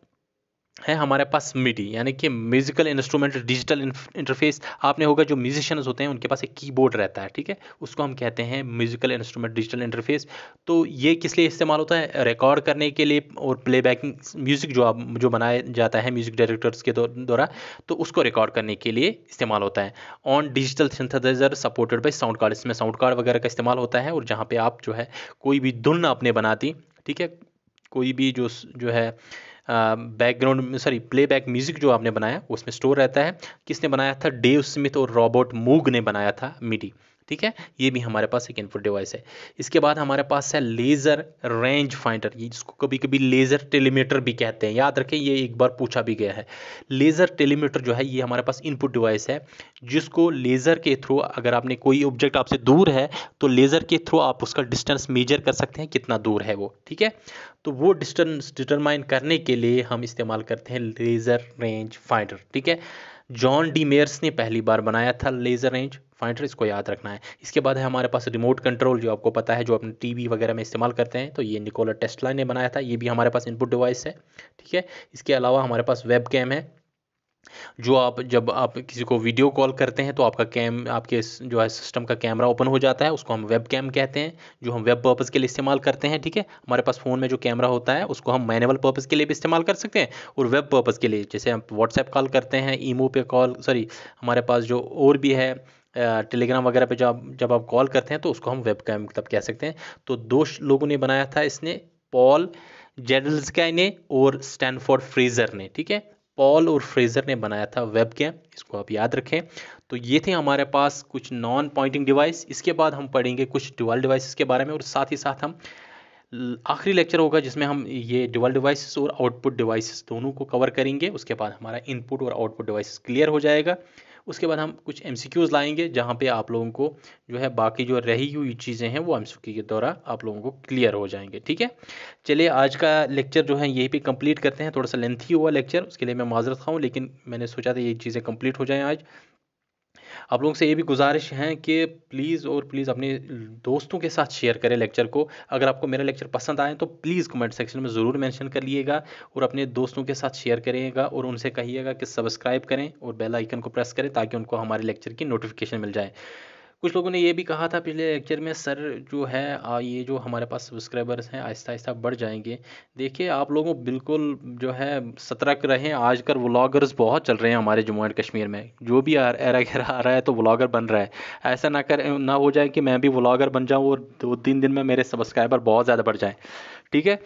S1: है हमारे पास मिडी, यानी कि म्यूजिकल इंस्ट्रूमेंट डिजिटल इंटरफेस। आपने होगा जो म्यूजिशियंस होते हैं उनके पास एक कीबोर्ड रहता है, ठीक है, उसको हम कहते हैं म्यूजिकल इंस्ट्रूमेंट डिजिटल इंटरफेस। तो ये किस लिए इस्तेमाल होता है, रिकॉर्ड करने के लिए और प्लेबैकिंग म्यूजिक जो बनाया जाता है म्यूजिक डायरेक्टर्स के द्वारा, तो उसको रिकॉर्ड करने के लिए इस्तेमाल होता है। On digital synthesiser supported by sound card, इसमें साउंड कार्ड वगैरह का इस्तेमाल होता है, और जहाँ पे आप जो है कोई भी धुन आपने बना दी, ठीक है, कोई भी जो है बैकग्राउंड प्लेबैक म्यूजिक जो आपने बनाया उसमें स्टोर रहता है। किसने बनाया था, डेव स्मिथ और रॉबर्ट मूग ने बनाया था मिडी, ठीक है। ये भी हमारे पास एक इनपुट डिवाइस है। इसके बाद हमारे पास है लेज़र रेंज फाइंडर, ये जिसको कभी कभी लेज़र टेलीमीटर भी कहते हैं, याद रखें ये एक बार पूछा भी गया है। लेज़र टेलीमीटर जो है ये हमारे पास इनपुट डिवाइस है, जिसको लेज़र के थ्रू, अगर आपने कोई ऑब्जेक्ट आपसे दूर है तो लेज़र के थ्रू आप उसका डिस्टेंस मेजर कर सकते हैं कितना दूर है वो, ठीक है। तो वो डिस्टेंस डिटरमाइन करने के लिए हम इस्तेमाल करते हैं लेज़र रेंज फाइंडर, ठीक है। जॉन डी मेयर्स ने पहली बार बनाया था लेज़र रेंज फाइंडर, इसको याद रखना है। इसके बाद है हमारे पास रिमोट कंट्रोल, जो आपको पता है जो अपने टीवी वगैरह में इस्तेमाल करते हैं, तो ये निकोला टेस्ला ने बनाया था, ये भी हमारे पास इनपुट डिवाइस है, ठीक है। इसके अलावा हमारे पास वेब कैम है, जो जब आप किसी को वीडियो कॉल करते हैं तो आपके जो है सिस्टम का कैमरा ओपन हो जाता है, उसको हम वेब कैम कहते हैं, जो हम वेब पर्पज़ के लिए इस्तेमाल करते हैं, ठीक है। हमारे पास फ़ोन में जो कैमरा होता है उसको हम मैनुअल पर्पज़ के लिए भी इस्तेमाल कर सकते हैं, और वेब पर्पज़ के लिए जैसे हम व्हाट्सएप कॉल करते हैं, ईमो पे कॉल, हमारे पास जो और भी है टेलीग्राम वगैरह पे जब आप कॉल करते हैं तो उसको हम वेब कैम मतलब कह सकते हैं। तो दो लोगों ने बनाया था इसने, पॉल जेडल्स्काई ने और स्टैनफोर्ड फ्रेजर ने, ठीक है। पॉल और फ्रेजर ने बनाया था वेब कैम, इसको आप याद रखें। तो ये थे हमारे पास कुछ नॉन पॉइंटिंग डिवाइस। इसके बाद हम पढ़ेंगे कुछ ड्यूअल डिवाइसेस के बारे में, और साथ ही साथ हम आखिरी लेक्चर होगा जिसमें हम ये डुअल डिवाइसेस और आउटपुट डिवाइसेस दोनों को कवर करेंगे। उसके बाद हमारा इनपुट और आउटपुट डिवाइसेस क्लियर हो जाएगा। उसके बाद हम कुछ एमसीक्यूज़ लाएंगे जहाँ पे आप लोगों को जो है बाकी जो रही हुई चीज़ें हैं वो एमसीक्यू के द्वारा आप लोगों को क्लियर हो जाएंगे। ठीक है, चलिए आज का लेक्चर जो है यहीं पे कंप्लीट करते हैं। थोड़ा सा लेंथी हुआ लेक्चर, उसके लिए मैं माजरत खाऊँ, लेकिन मैंने सोचा था ये चीज़ें कंप्लीट हो जाएं आज। आप लोगों से ये भी गुजारिश है कि प्लीज़ और प्लीज़ अपने दोस्तों के साथ शेयर करें लेक्चर को। अगर आपको मेरा लेक्चर पसंद आए तो प्लीज़ कमेंट सेक्शन में ज़रूर मेंशन कर लिएगा और अपने दोस्तों के साथ शेयर करिएगा और उनसे कहिएगा कि सब्सक्राइब करें और बेल आइकन को प्रेस करें ताकि उनको हमारे लेक्चर की नोटिफिकेशन मिल जाए। कुछ लोगों ने ये भी कहा था पिछले लेक्चर में, सर जो है ये जो हमारे पास सब्सक्राइबर्स हैं आहिस्ता आहिस्ता बढ़ जाएंगे। देखिए आप लोगों बिल्कुल जो है सतर्क रहें। आजकल व्लॉगर्स बहुत चल रहे हैं हमारे जम्मू एंड कश्मीर में, जो भी एरा घेरा आ रहा है तो व्लॉगर बन रहा है। ऐसा ना हो जाए कि मैं भी व्लॉगर बन जाऊँ और 2-3 दिन में मेरे सब्सक्राइबर बहुत ज़्यादा बढ़ जाएँ। ठीक है,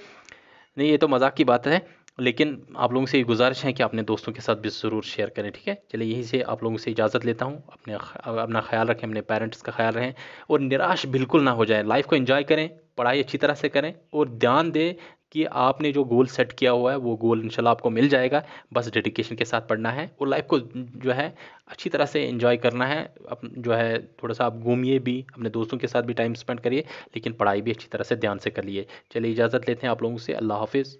S1: नहीं ये तो मजाक की बात है, लेकिन आप लोगों से ये गुजारिश है कि अपने दोस्तों के साथ भी ज़रूर शेयर करें। ठीक है, चलिए यहीं से आप लोगों से इजाज़त लेता हूँ। अपना ख्याल रखें, अपने पेरेंट्स का ख्याल रखें और निराश बिल्कुल ना हो जाए। लाइफ को एंजॉय करें, पढ़ाई अच्छी तरह से करें और ध्यान दें कि आपने जो गोल सेट किया हुआ है वो गोल इंशाल्लाह आपको मिल जाएगा। बस डेडिकेशन के साथ पढ़ना है और लाइफ को जो है अच्छी तरह से एंजॉय करना है। जो है थोड़ा सा आप घूमिए भी, अपने दोस्तों के साथ भी टाइम स्पेंड करिए, लेकिन पढ़ाई भी अच्छी तरह से ध्यान से कर लिए। चलिए इजाज़त लेते हैं आप लोगों से। अल्लाह हाफिज़।